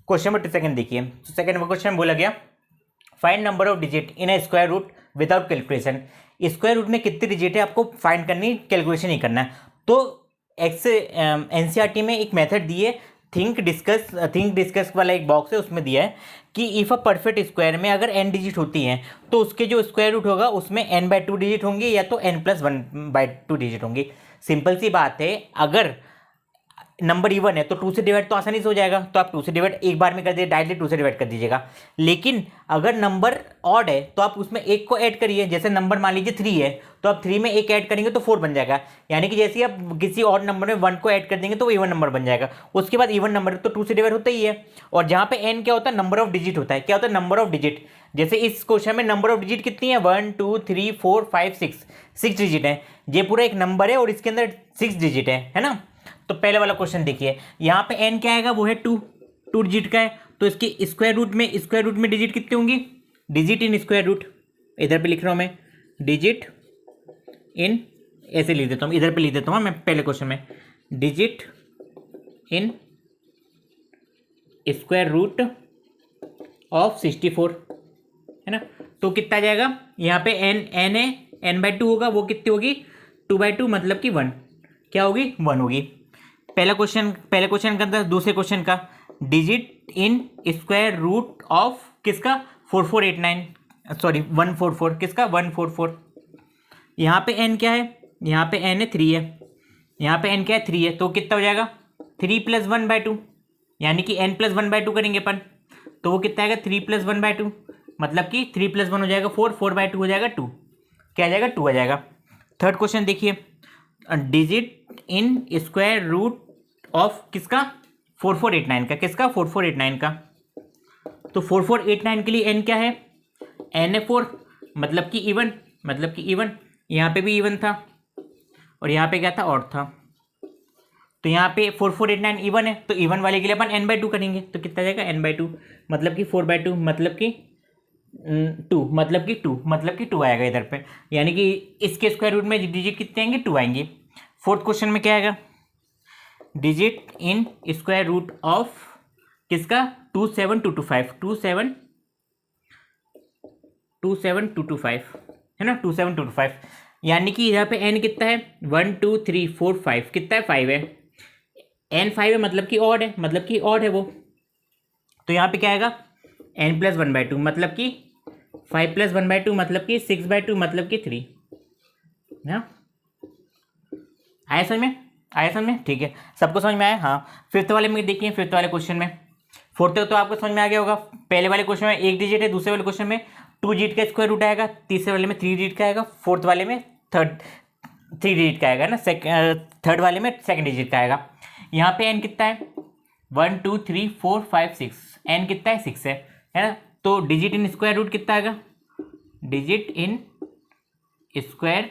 [SPEAKER 1] क्वेश्चन नंबर 2 देखिए। तो सेकंड क्वेश्चन बोला गया, find number of digit in a square root without calculation. Square root में कितने डिजिट है आपको फाइंड करनी, कैलकुलेशन नहीं करना है। तो एनसीईआरटी में एक मेथड दी है, थिंक डिस्कस वाला एक बॉक्स है, उसमें दिया है कि इफ़ अ परफेक्ट स्क्वायर में अगर n डिजिट होती हैं तो उसके जो स्क्वायर रूट होगा उसमें n/2 डिजिट होंगे या तो n+1/2 डिजिट होंगे। सिंपल सी बात है, अगर नंबर इवन है तो 2 से डिवाइड तो आसानी से हो जाएगा, तो आप 2 से डिवाइड एक बार में कर दीजिए, डायरेक्टली 2 से डिवाइड कर दीजिएगा। लेकिन अगर नंबर ऑड है तो आप उसमें एक को ऐड करिए, जैसे नंबर मान लीजिए 3 है तो आप 3 में एक ऐड करेंगे तो 4 बन जाएगा। यानी कि जैसे ही आप किसी ऑड नंबर में 1 को ऐड कर देंगे तो वो इवन नंबर बन जाएगा। उसके बाद इवन नंबर तो 2 से डिवाइड होता ही है। और जहाँ पे n क्या होता है, नंबर ऑफ डिजिट होता है। क्या होता है, नंबर ऑफ डिजिट। जैसे इस क्वेश्चन में नंबर ऑफ डिजिट कितनी है, 1 2 3 4 5 6 डिजिट है। ये पूरा एक नंबर है और इसके अंदर 6 डिजिट है ना। तो पहले वाला क्वेश्चन देखिए, यहाँ पे n क्या आएगा, वो है 2 डिजिट का है। तो इसके स्क्वायर रूट में डिजिट कितनी होंगी, डिजिट इन स्क्वायर रूट, इधर पे लिख रहा हूँ मैं, डिजिट इन, ऐसे लिख देता हूँ, इधर पे लिख देता हूँ मैं पहले क्वेश्चन में, digit in square root of 64, है ना। तो कितना जाएगा, यहाँ पे एन है, n/2 होगा, वो कितनी होगी 2/2, मतलब कि 1, क्या होगी 1 होगी। पहले क्वेश्चन का अंदर, दूसरे क्वेश्चन का digit in square root of किसका 4489, सॉरी 144, किसका 144। यहाँ पे n क्या है, यहाँ पे n है 3 है, यहाँ पे n क्या है 3 है, तो कितना हो जाएगा 3 + 1/2, यानी कि n + 1/2 करेंगे अपन, तो वो कितना आएगा 3 + 1/2, मतलब कि 3 + 1 हो जाएगा 4, 4/2 हो जाएगा 2, क्या आ जाएगा 2 आ जाएगा। थर्ड क्वेश्चन देखिए, digit in square root of किसका 4489 का, किसका 4489 का। तो 4489 के लिए n क्या है, n है 4, मतलब कि इवन, मतलब कि इवन, यहाँ पे भी इवन था और यहाँ पे क्या था ऑड था, तो यहाँ पे 4489 इवन है, तो इवन वाले के लिए अपन n/2 करेंगे, तो कितना जाएगा n/2, मतलब कि 4/2, मतलब कि 2, मतलब कि 2, मतलब कि 2 आएगा इधर पे, यानी कि इसके स्क्वायर रूट में डिजिट कितने आएंगे 2 आएंगे। फोर्थ क्वेश्चन में क्या आएगा, digit in square root of किसका 27225, 27225, है ना 27225, यानी कि यहाँ पे n कितना है 1 2 3 4 5, कितना है 5 है, n 5 है, मतलब कि ऑड है, मतलब कि ऑड है वो, तो यहाँ पे क्या आएगा n + 1/2, मतलब कि 5 + 1/2, मतलब कि 6/2, मतलब कि 3, ना आया समझ में, आया समझ में, ठीक है, सबको समझ में आया। हाँ, फिफ्थ वाले में देखिए, फिफ्थ वाले क्वेश्चन में, फोर्थ तो आपको समझ में आ गया होगा, पहले वाले क्वेश्चन में 1 डिजिट है, दूसरे वाले क्वेश्चन में 2 डिजिट का स्क्वायर रूट आएगा, तीसरे वाले में 3 डिजिट का आएगा, फोर्थ वाले में 3 डिजिट का आएगा ना, थर्ड वाले में 2 डिजिट का आएगा। यहाँ पे n कितना है 1 2 3 4 5 6, n कितना है 6 है ना, तो डिजिट इन स्क्वायर रूट कितना आएगा, digit in square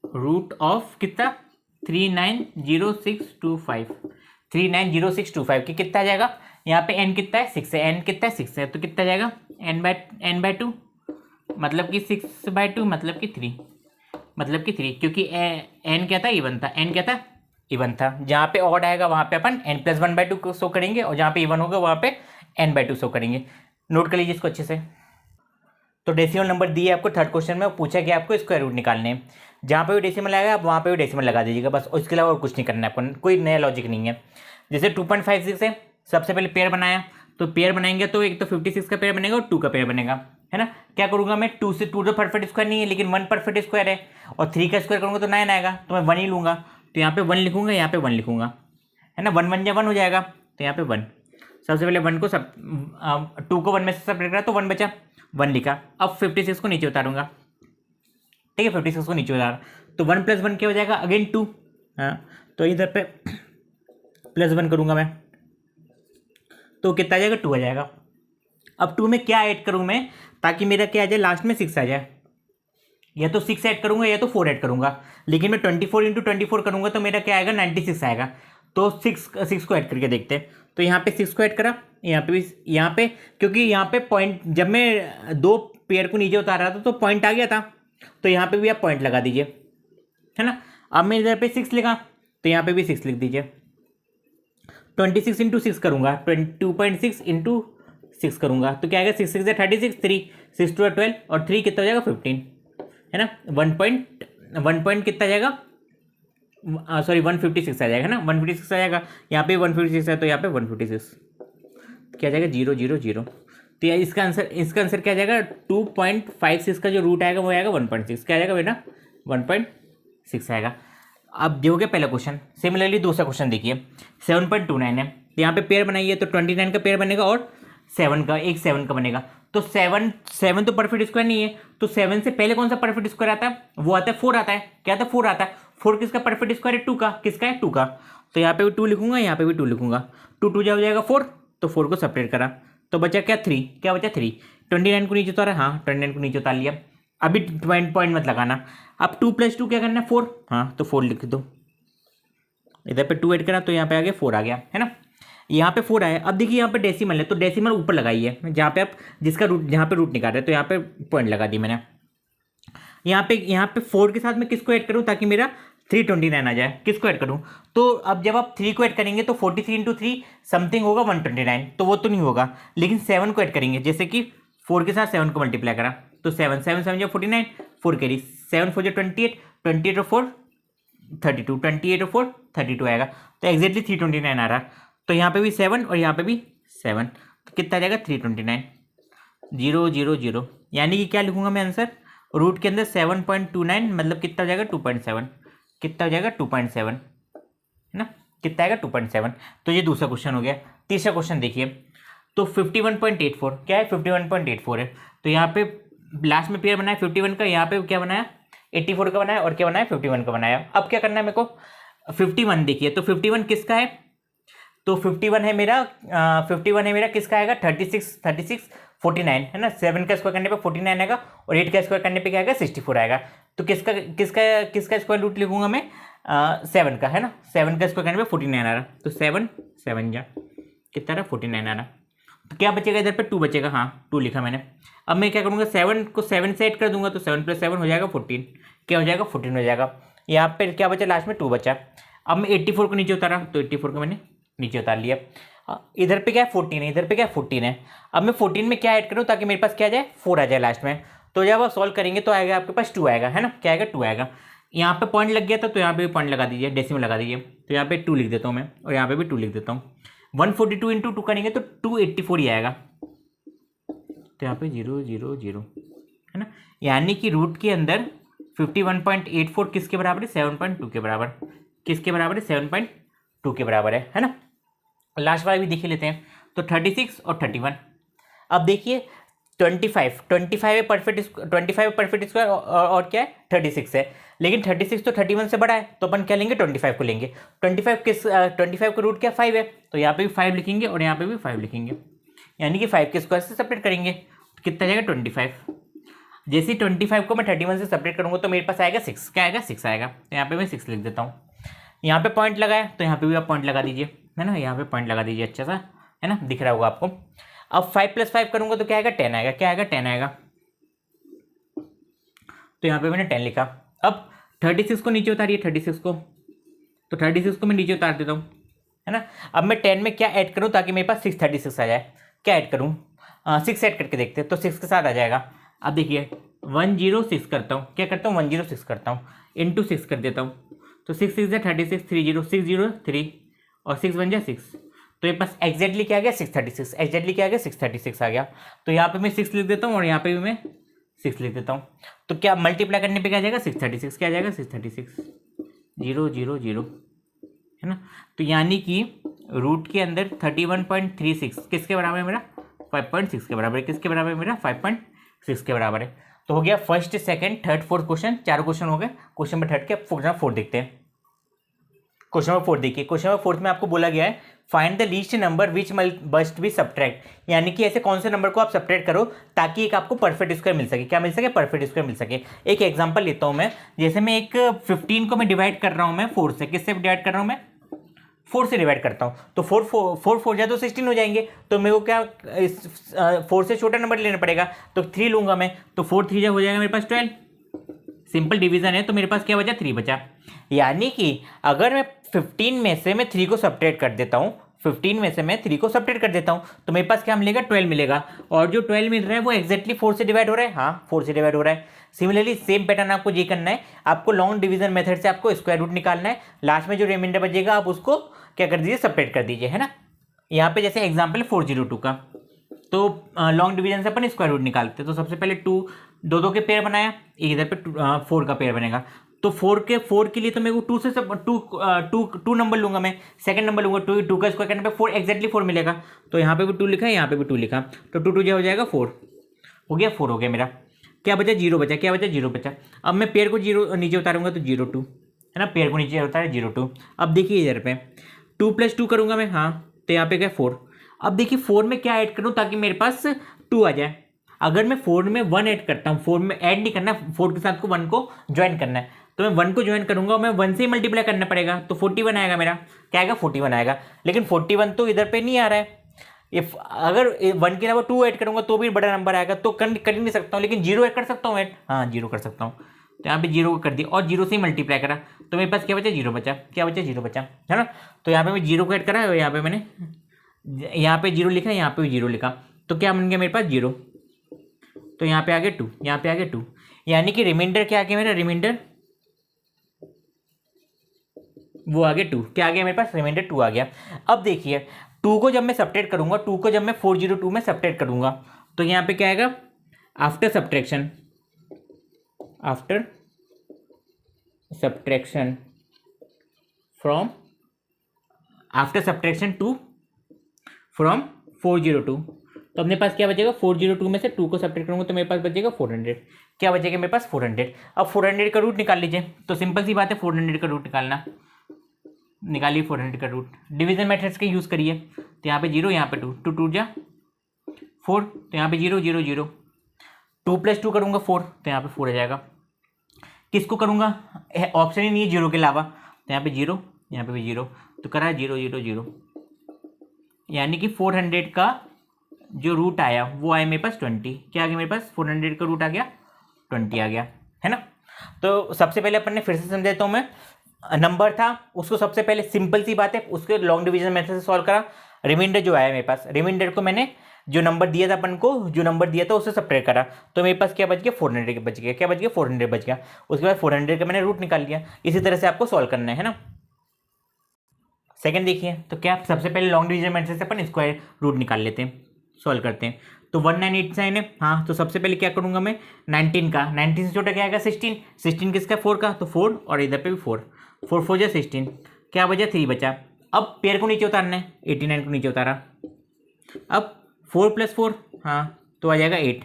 [SPEAKER 1] root of कितना 390625, 390625 की कितना आ जाएगा, यहाँ पे n कितना है 6 है, n कितना है 6 है, तो कितना जाएगा n/2, मतलब कि 6/2, मतलब कि 3, मतलब कि 3, क्योंकि n क्या था इवन था, n क्या था इवन था, जहाँ पे ऑड आएगा वहाँ पे अपन n + 1/2 को शो करेंगे, और जहाँ पे इवन होगा वहाँ पे n/2 शो करेंगे। नोट कर लीजिए इसको अच्छे से। तो डेसिमल नंबर दिए आपको थर्ड क्वेश्चन में, पूछा कि आपको स्क्वायर रूट निकालने हैं, जहाँ पे भी डेसिमल आएगा आप वहाँ पे भी डेसिमल लगा दीजिएगा बस, उसके अलावा और कुछ नहीं करना है अपन, कोई नया लॉजिक नहीं है। जैसे 2.56 है, सबसे पहले पेयर बनाया, तो पेयर बनाएंगे तो एक तो 56 का पेयर बनेगा और 2 का पेयर बनेगा, है ना। क्या करूँगा मैं 2 से 2 तो परफेक्ट स्क्वायर नहीं है, लेकिन 1 परफेक्ट स्क्वायर है, और 3 का स्क्वायर करूँगा तो 9 आएगा, तो मैं 1 ही लूँगा, तो यहाँ पे 1 लिखूँगा, यहाँ पे 1 लिखूँगा, है ना, 1 1 या 1 हो जाएगा, तो यहाँ पे 1, सबसे पहले 1 को 2 को 1 में से सेपरेट करा तो 1 बचा, 1 लिखा। अब 56 को नीचे उतारूंगा, ठीक है, 56 को नीचे उतारा, तो 1 + 1 क्या हो जाएगा अगेन 2, हाँ, तो इधर पे +1 करूंगा मैं, तो कितना आ जाएगा 2 आ जाएगा। अब 2 में क्या ऐड करूं मैं, ताकि मेरा क्या आ जाए लास्ट में 6 आ जाए, या तो 6 ऐड करूंगा या तो 4 ऐड करूंगा, लेकिन मैं 24 × 24 करूंगा तो मेरा क्या आएगा 96 आएगा, तो 6 को ऐड करके देखते हैं। तो यहाँ पे 6 को ऐड करा, यहाँ पे भी, यहाँ पे क्योंकि यहाँ पे पॉइंट, जब मैं 2 पेयर को नीचे उतार रहा था तो पॉइंट आ गया था, तो यहाँ पे भी आप पॉइंट लगा दीजिए, है ना। अब मैं इधर पे 6 लिखा, तो यहाँ पे भी 6 लिख दीजिए, 26 × 6 करूँगा, 2.6 × 6 करूँगा, तो क्या आएगा 6 6 36, 3 6 2 12, और 3 कितना हो जाएगा 15, है ना, 1 पॉइंट कितना जाएगा, सॉरी 156 आ जाएगा ना, 156 आ जाएगा, यहाँ पे 156 है, तो यहाँ पे 156 क्या आ जाएगा 0 0 0, तो यार इसका आंसर क्या आ जाएगा 2.56 का जो रूट आएगा वो आएगा 1.6, क्या आ जाएगा बेटा 1.6 आएगा। अब जो हो गया पहला क्वेश्चन। सिमिलरली दूसरा क्वेश्चन देखिए, 7.29 है, तो यहाँ पे पेयर बनाइए, तो 29 का पेयर बनेगा और 7 का, एक 7 का बनेगा, तो 7 तो परफेक्ट स्क्वायर नहीं है, तो 7 से पहले कौन सा परफेक्ट स्क्वायर आता है, वो आता है 4 आता है, क्या आता है 4 आता है, 4 किसका परफेक्ट स्क्वायर है 2 का, किसका है 2 का, तो यहाँ पे भी 2 लिखूंगा, यहाँ पे भी 2 लिखूंगा, 2 2 हो जाएगा 4, तो 4 को सेपरेट करा, तो बचा क्या 3, क्या बचा 3, 29 को नीचे उतारा, हाँ 29 को नीचे उतार लिया, अभी पॉइंट मत लगाना। अब 2 + 2 क्या करना है 4, हाँ तो 4 लिख दो, इधर पे 2 ऐड करा तो यहाँ पे आ गया 4 आ गया, है ना, यहाँ पे 4 आया। अब देखिए यहाँ पे डेसिमल है, तो डेसिमल ऊपर लगाइए, जहाँ पे आप जिसका रूट, जहाँ पे रूट निकाल रहे हैं, तो यहाँ पे पॉइंट लगा दी मैंने। यहाँ पे 4 के साथ मैं किसको ऐड करूँ ताकि मेरा 329 आ जाए, किसको ऐड करूँ? तो अब जब आप 3 को ऐड करेंगे तो 43 इंटू 3 समथिंग होगा 129, तो वो तो नहीं होगा, लेकिन 7 को ऐड करेंगे, जैसे कि 4 के साथ 7 को मल्टीप्लाई करा तो 7 7 7 जो 49, 4 कैरी, 7 4 जो 28, 28 और 4 32, 28 और 4 32 आएगा, तो एक्जैक्टली 329 आ रहा। तो यहाँ पे भी 7 और यहाँ पे भी 7, तो कितना आ जाएगा 329, 0 0 0, यानी कि क्या लिखूंगा मैं आंसर, रूट के अंदर 7.29 मतलब कितना हो जाएगा 2.7, कितना हो जाएगा 2.7, है ना, कितना आएगा 2.7। तो ये दूसरा क्वेश्चन हो गया। तीसरा क्वेश्चन देखिए, तो 51.84 क्या है, 51.84 है, तो यहाँ पे लास्ट में पेयर बनाया 51 का, यहाँ पे क्या बनाया 84 का बनाया, और क्या बनाया 51 का बनाया। अब क्या करना है मेरे को, 51 देखिए, तो 51 किसका है, तो 51 है मेरा 51 है मेरा किसका आएगा 36 49, है ना, 7 का स्क्वायर करने पे 49 आएगा, और 8 का स्क्वायर करने पे क्या आएगा 64 आएगा। तो किसका किसका किसका स्क्वायर रूट लिखूंगा मैं, 7 का, है ना, 7 का स्क्वायर करने पे 49 आ रहा, तो 7 7 जा कितना रहा 49 आ रहा। तो क्या बचेगा इधर पे 2 बचेगा, हाँ 2 लिखा मैंने। अब मैं क्या करूँगा 7 को 7 से ऐड कर दूंगा, तो 7 + 7 हो जाएगा 14, क्या हो जाएगा 14 हो जाएगा। यहाँ पे क्या बचा लास्ट में 2 बचा। अब मैं 84 को नीचे उतारा, तो 84 को मैंने नीचे उतार लिया। इधर पे क्या है 14 है, इधर पे क्या है 14 है। अब मैं 14 में क्या ऐड करूँ ताकि मेरे पास क्या आ जाए 4 आ जाए लास्ट में। तो जब आप सॉल्व करेंगे तो आएगा आपके पास 2 आएगा, है ना, क्या आएगा 2 आएगा। यहाँ पे पॉइंट लग गया था तो यहाँ पे भी पॉइंट लगा दीजिए, डेसिमल लगा दीजिए, तो यहाँ पे 2 लिख देता हूँ मैं, और यहाँ पे भी 2 लिख देता हूँ। 142 इंटू 2 करेंगे तो 284 ही आएगा, तो यहाँ पे 0 0 0, है ना, यानी कि रूट के अंदर 51.84 किसके बराबर है 7.2 के बराबर, किसके बराबर है 7.2 के बराबर है ना। लास्ट वाला भी देख लेते हैं, तो 36 और 31। अब देखिए 25 है परफेक्ट स्क्वायर, और क्या है 36 है, लेकिन 36 तो 31 से बड़ा है, तो अपन क्या लेंगे 25 को लेंगे। 25 का रूट क्या 5 है, तो यहाँ पे भी 5 लिखेंगे और यहाँ पे भी 5 लिखेंगे, यानी कि 5 के स्क्वायर से सेपरेट करेंगे, तो कितना जाएगा 25। जैसे ही 25 को मैं 31 से सेपरेट करूँगा तो मेरे पास आएगा 6, क्या आएगा 6 आएगा, तो यहाँ पे मैं 6 लिख देता हूँ। यहाँ पे पॉइंट लगाया तो यहाँ पे भी आप पॉइंट लगा दीजिए, है ना, यहाँ पे पॉइंट लगा दीजिए अच्छा सा, है ना, दिख रहा होगा आपको। अब 5 + 5 करूँगा तो क्या आएगा 10 आएगा, क्या आएगा 10 आएगा, तो यहाँ पे मैंने 10 लिखा। अब 36 को नीचे उतारिए, 36 को, तो 36 को मैं नीचे उतार देता हूँ, है ना। अब मैं 10 में क्या ऐड करूँ ताकि मेरे पास 636 आ जाए, क्या ऐड करूँ 6 ऐड करके देखते हैं, तो 6 के साथ आ जाएगा। अब देखिए 106 करता हूँ, क्या करता हूँ 106 करता हूँ, इंटू 6 कर देता हूँ, तो 6 6 36 30 6 0 3 और 6 1 6, तो ये पास एक्जैक्टली क्या आ गया 636, एक्जैक्टली क्या आ गया 636 आ गया। तो यहाँ पे मैं 6 लिख देता हूँ और यहाँ पे भी मैं 6 लिख देता हूँ, तो क्या मल्टीप्लाई करने पे क्या आ जाएगा 636, क्या आ जाएगा 636 0 0 0, है ना। तो यानी कि रूट के अंदर 31.36 किसके बराबर है मेरा 5.6 के बराबर है, किसके बराबर है मेरा 5.6 के बराबर है। तो हो गया first second third fourth question, 4 question हो गए। क्वेश्चन नंबर 3 के क्वेश्चन 4 देखते हैं। क्वेश्चन नंबर 4 देखिए, क्वेश्चन नंबर 4 में आपको बोला गया है find the least number which must be subtract, यानी कि ऐसे कौन से नंबर को आप सब्ट्रैक्ट करो ताकि एक आपको परफेक्ट स्क्वायर मिल सके, क्या मिल सके परफेक्ट स्क्वायर मिल सके। एक एग्जांपल लेता हूं मैं, जैसे मैं एक 15 को मैं डिवाइड कर रहा हूं मैं 4 से, किससे डिवाइड कर रहा हूं मैं 4 से डिवाइड करता हूं, तो 4 जाए तो 16 हो जाएंगे, तो मेरे को क्या 4 से छोटा नंबर लेना पड़ेगा, तो 3 लूंगा मैं, तो 4 3 हो जाएगा मेरे पास 12, सिंपल डिवीजन है, तो मेरे पास क्या बचा 3 बचा। यानी कि अगर मैं 15 में से मैं 3 को सब्ट्रैक्ट कर देता हूँ, 15 में से मैं 3 को सब्ट्रैक्ट कर देता हूँ, तो मेरे पास क्या मिलेगा 12 मिलेगा, और जो 12 मिल रहा है वो एक्जैक्टली 4 से डिवाइड हो रहा है, हाँ 4 से डिवाइड हो रहा है। सिमिलरली सेम पैटर्न आपको ये करना है, आपको लॉन्ग डिवीजन मेथड से आपको स्क्वायर रूट निकालना है, लास्ट में जो रिमाइंडर बचेगा आप उसको क्या कर दीजिए सब्ट्रैक्ट कर दीजिए, है ना। यहाँ पे जैसे एग्जाम्पल 402 का, तो लॉन्ग डिवीजन से अपन स्क्वायर रूट निकालते हैं, तो सबसे पहले 2 2 के पेयर बनाया, एक इधर पे 4 का पेयर बनेगा, तो 4 के लिए तो मेरे को 2 से 2 नंबर लूंगा मैं, सेकंड नंबर लूंगा 2 का स्क्वायर करने पे 4 एक्जैक्टली 4 मिलेगा, तो यहाँ पे भी 2 लिखा है, यहाँ पे भी 2 लिखा, तो 2 2 हो जाएगा 4 हो गया, 4 हो गया मेरा। क्या बचा 0 बचा, क्या बचा 0 बचा। अब मैं पेयर को 0 नीचे उतारूंगा तो 0 2, है ना, पेयर को नीचे उतारा 0 2। अब देखिए इधर पे 2 + 2 करूंगा मैं, हाँ तो यहाँ पे क्या 4। अब देखिए 4 में क्या ऐड करूँ ताकि मेरे पास 2 आ जाए। अगर मैं 4 में 1 ऐड करता हूँ, 4 में ऐड नहीं करना, 4 के साथ को 1 को ज्वाइन करना है, तो मैं 1 को ज्वाइन करूंगा, मैं 1 से ही मल्टीप्लाई करना पड़ेगा, तो 41 आएगा मेरा, क्या आएगा 41 आएगा। लेकिन 41 तो इधर पे नहीं आ रहा है, इफ अगर 1 के अलावा 2 ऐड करूंगा तो भी बड़ा नंबर आएगा, तो कर नहीं सकता हूँ, लेकिन 0 ऐड कर सकता हूँ ऐड, हाँ 0 कर सकता हूँ, तो यहाँ पे जीरो कर दिया और जीरो से ही मल्टीप्लाई करा, तो मेरे पास क्या बचा, जीरो बचा। क्या बचा, जीरो बचा, है ना। तो यहाँ पे मैं जीरो को ऐड करा और यहाँ पे मैंने यहाँ पे जीरो लिखा, यहाँ पे भी जीरो लिखा, तो क्या बन गया मेरे पास, जीरो। तो यहाँ पे आ गया 2, यहाँ पे आ गया 2, यानी कि रिमाइंडर क्या आ गया मेरा, रिमाइंडर वो आ गया 2। क्या आ गया मेरे पास, रिमाइंडर 2 आ गया। अब देखिए 2 को जब मैं सब्ट्रैक्ट करूंगा, 2 को जब मैं 402 में सब्ट्रैक्ट करूंगा, तो यहाँ पे क्या आएगा, after subtraction from after subtraction 2 from 402, तो अपने पास क्या बचेगा, 402 में से 2 को सब्ट्रैक्ट करूंगा तो मेरे पास बचेगा 400। क्या बचेगा मेरे पास, 400। अब 400 का रूट निकाल लीजिए, तो सिंपल सी बात है 400 का रूट निकालना, निकालिए 400 का रूट। डिवीजन मेथड्स के यूज़ करिए, तो यहाँ पे 0, यहाँ पे 2, 2 2 जा 4, तो यहाँ पे 0 0 0, 2 + 2 करूँगा 4, तो यहाँ पे 4 आ जाएगा। किसको करूँगा, ऑप्शन ही नहीं है जीरो के अलावा, तो यहाँ पे 0, यहाँ पे भी 0, तो करा 0 0 0, यानी कि 400 का जो रूट आया वो आया मेरे पास 20। क्या आ गया मेरे पास, 400 का रूट आ गया 20 आ गया, है ना। तो सबसे पहले अपन ने फिर से समझा देता हूँ मैं, नंबर था उसको सबसे पहले सिंपल सी बात है उसके लॉन्ग डिवीजन मेथड से सॉल्व करा, रिमाइंडर जो आया मेरे पास, रिमाइंडर को मैंने जो नंबर दिया था अपन को, जो नंबर दिया था उससे सब्ट्रैक्ट करा, तो मेरे पास क्या बच गया, 400 बच गया। क्या बच गया, 400 बच गया। उसके बाद 400 का मैंने रूट निकाल लिया। इसी तरह से आपको सॉल्व करना है ना। सेकंड देखिए, तो क्या सबसे पहले लॉन्ग डिवीजन मेथड से अपन स्क्वायर रूट निकाल लेते हैं, सॉल्व करते हैं। तो 1989 है, हाँ, तो सबसे पहले क्या करूंगा मैं, 19 का, 19 से छोटा क्या आएगा, 16, 16 किसका, 4 का, तो 4 और इधर पे भी 4, 4 4 जा 16, क्या बचा, 3 बचा। अब पेयर को नीचे उतारना है, 89 को नीचे उतारा, अब 4 + 4, हाँ, तो आ जाएगा 8।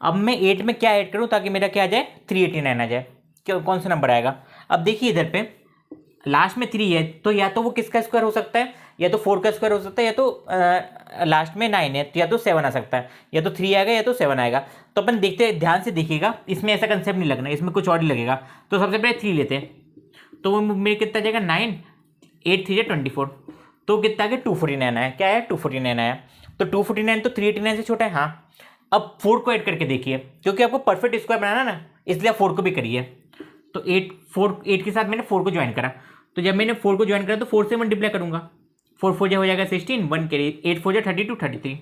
[SPEAKER 1] अब मैं 8 में क्या ऐड करूँ ताकि मेरा क्या आ जाए, 389 आ जाए। क्या, कौन सा नंबर आएगा, अब देखिए इधर पे लास्ट में 3 है, तो या तो वो किसका स्क्वायर हो सकता है, या तो 4 का स्क्वायर हो सकता है, या तो लास्ट में 9 है तो या तो 7 आ सकता है, या तो 3 आएगा या तो 7 आएगा। तो अपन देखते हैं, ध्यान से देखिएगा, इसमें ऐसा कंसेप्ट नहीं लगना, इसमें कुछ और ही लगेगा। तो सबसे पहले 3 लेते हैं, तो वो मेरे कितना जाएगा, 9, 8 3 24, तो कितना आ गया, 249 आया। क्या है, 249 आया। तो 249 तो 389 से छोटा है, हाँ। अब 4 को ऐड करके देखिए, क्योंकि आपको परफेक्ट स्क्वायर बनाना ना, इसलिए आप 4 को भी करिए। तो 8 के साथ मैंने 4 को ज्वाइन करा, तो जब मैंने 4 को ज्वाइन करा तो 4 से मल्टीप्लाई करूंगा, 4 4 हो जाएगा 16, 1 कैरी, 8 4 32 33,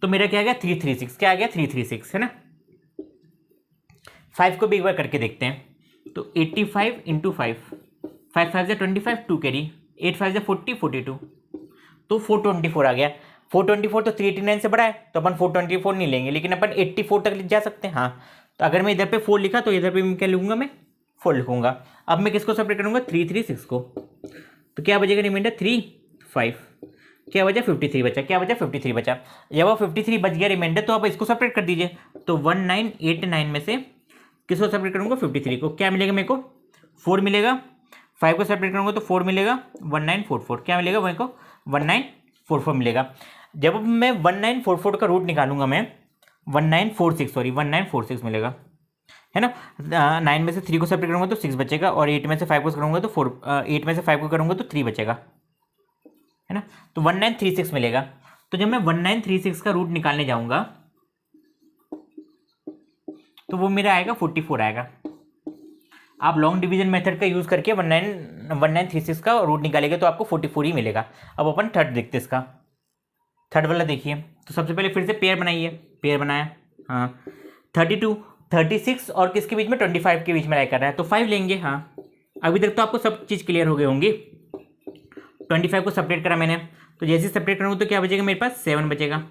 [SPEAKER 1] तो मेरा क्या आ गया, 336। क्या आ गया, 336, है ना। 5 को भी एक बार करके देखते हैं, तो 85 × 5, 5 5 25, 2 कैरी, 8 5 40 42, तो 424 आ गया। 424 तो 389 से बड़ा है, तो अपन 424 नहीं लेंगे, लेकिन अपन 84 तक जा सकते हैं, हाँ। तो अगर मैं इधर पे 4 लिखा तो इधर पे मैं क्या लिखूंगा, मैं 4 लिखूंगा। अब मैं किसको सेपरेट करूंगा, 336 को, तो क्या बचेगा रिमाइंडर, 3 5, क्या बचा, 53 बचा। क्या बचा, 53 बचा। जब वो 53 बच गया रिमाइंडर, तो आप इसको सेपरेट कर दीजिए। तो 1989 में से किसको सेपरेट करूंगा, 53 को। क्या मिलेगा मेरे को, 4 मिलेगा। 5 को सेपरेट करूंगा तो 4 मिलेगा, 1944। क्या मिलेगा मेरे को, 1944 मिलेगा। जब मैं 1944 का रूट निकालूंगा मैं, 1946 मिलेगा, है ना। 9 में से 3 को सेपरेट करूंगा तो 6 बचेगा, और 8 में से 5 को करूंगा तो 4, 8 में से 5 को करूंगा तो 3 बचेगा, है ना। तो 1936 मिलेगा। तो जब मैं 1936 का रूट निकालने जाऊंगा तो वो मेरा आएगा 44 आएगा। आप लॉन्ग डिवीजन मेथड का यूज करके 1936 का रूट निकालेंगे तो आपको 44 ही मिलेगा। अब अपन थर्ड देखते हैं इसका, थर्ड वाला देखिए। तो सबसे पहले फिर से पेयर बनाइए, पेयर बनाया, हाँ। 32 36 और किसके बीच में, 25 के बीच में लाई कर रहा है, तो 5 लेंगे, हाँ। अभी तक तो आपको सब चीज़ क्लियर हो गई होंगी। 25 को सेपरेट करा मैंने, तो जैसे सेपरेट करूँगा तो क्या बचेगा मेरे पास, 7 बचेगा।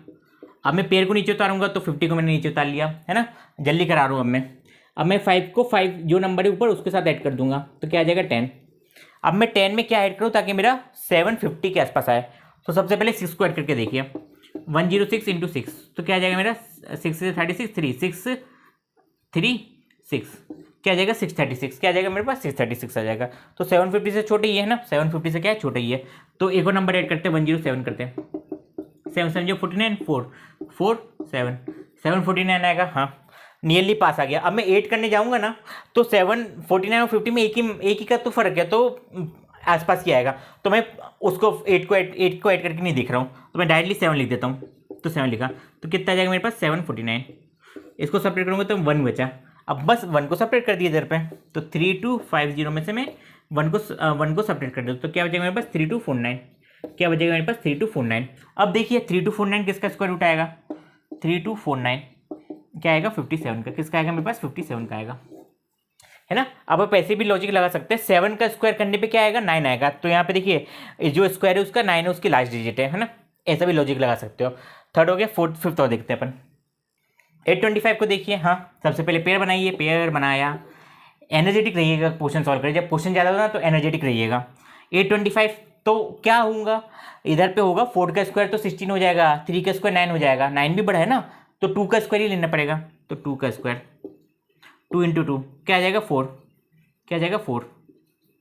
[SPEAKER 1] अब मैं पेयर को नीचे उतारूंगा तो 50 को मैंने नीचे उतार लिया, है ना। जल्दी करा रहा हूँ अब मैं 5 को 5 जो नंबर है ऊपर उसके साथ ऐड कर दूंगा, तो क्या आ जाएगा 10। अब मैं 10 में क्या ऐड करूँ ताकि मेरा 750 के आसपास आए। तो सबसे पहले 6 को ऐड करके देखिए, 106 × 6, तो क्या आ जाएगा मेरा, 6 से 36 3 6 3 6, क्या आ जाएगा 636। क्या आ जाएगा मेरे पास, 636 आ जाएगा। तो 750 से छोटे ही है ना, 750 से क्या है, छोटा ही है। तो एक और नंबर ऐड करते हैं, 107 करते हैं, 7 7 49 4 4 7 749 आएगा, हाँ। नियरली पास आ गया। अब मैं 8 करने जाऊंगा ना तो 749 और 50 में एक ही का तो फर्क है, तो आसपास ही आएगा। तो मैं उसको 8 को ऐड करके नहीं देख रहा हूँ, तो मैं डायरेक्टली 7 लिख देता हूँ। तो 7 लिखा, तो कितना आ जाएगा मेरे पास, 749। इसको सेपरेट करूँगा तो 1 बचा। अब बस 1 को सेपरेट कर दिया इधर पे, तो 3250 में से मैं 1 को सेपरेट कर दूँ तो क्या बचेगा मेरे पास 3249। क्या बचेगा मेरे पास 3249। अब देखिए 3249 किसका स्क्वायर रूट आएगा, 3249 क्या आएगा 57 का। किसका आएगा मेरे पास 57 का आएगा, है ना। अब आप ऐसे भी लॉजिक लगा सकते हैं, 7 का स्क्वायर करने पे क्या आएगा 9 आएगा। तो यहाँ पे देखिए जो स्क्वायर है उसका 9 है, उसकी लास्ट डिजिट है ना। ऐसा भी लॉजिक लगा सकते हो। थर्ड हो गया, फोर्थ फिफ्थ और देखते हैं अपन। 825 को देखिए, हाँ सबसे पहले पेयर बनाइए, पेयर बनाया। एनर्जेटिक रहिएगा क्वेश्चन सॉल्व करिए, जब क्वेश्चन ज़्यादा होगा तो एनर्जेटिक रहिएगा। 825 तो क्या होगा, इधर पे होगा 4 का स्क्वायर तो 16 हो जाएगा, 3 का स्क्वायर 9 हो जाएगा, 9 भी बड़ा है ना, तो 2 का स्क्वायर ही लेना पड़ेगा। तो 2 का स्क्वायर 2 इंटू 2 क्या आ जाएगा 4, क्या आ जाएगा 4,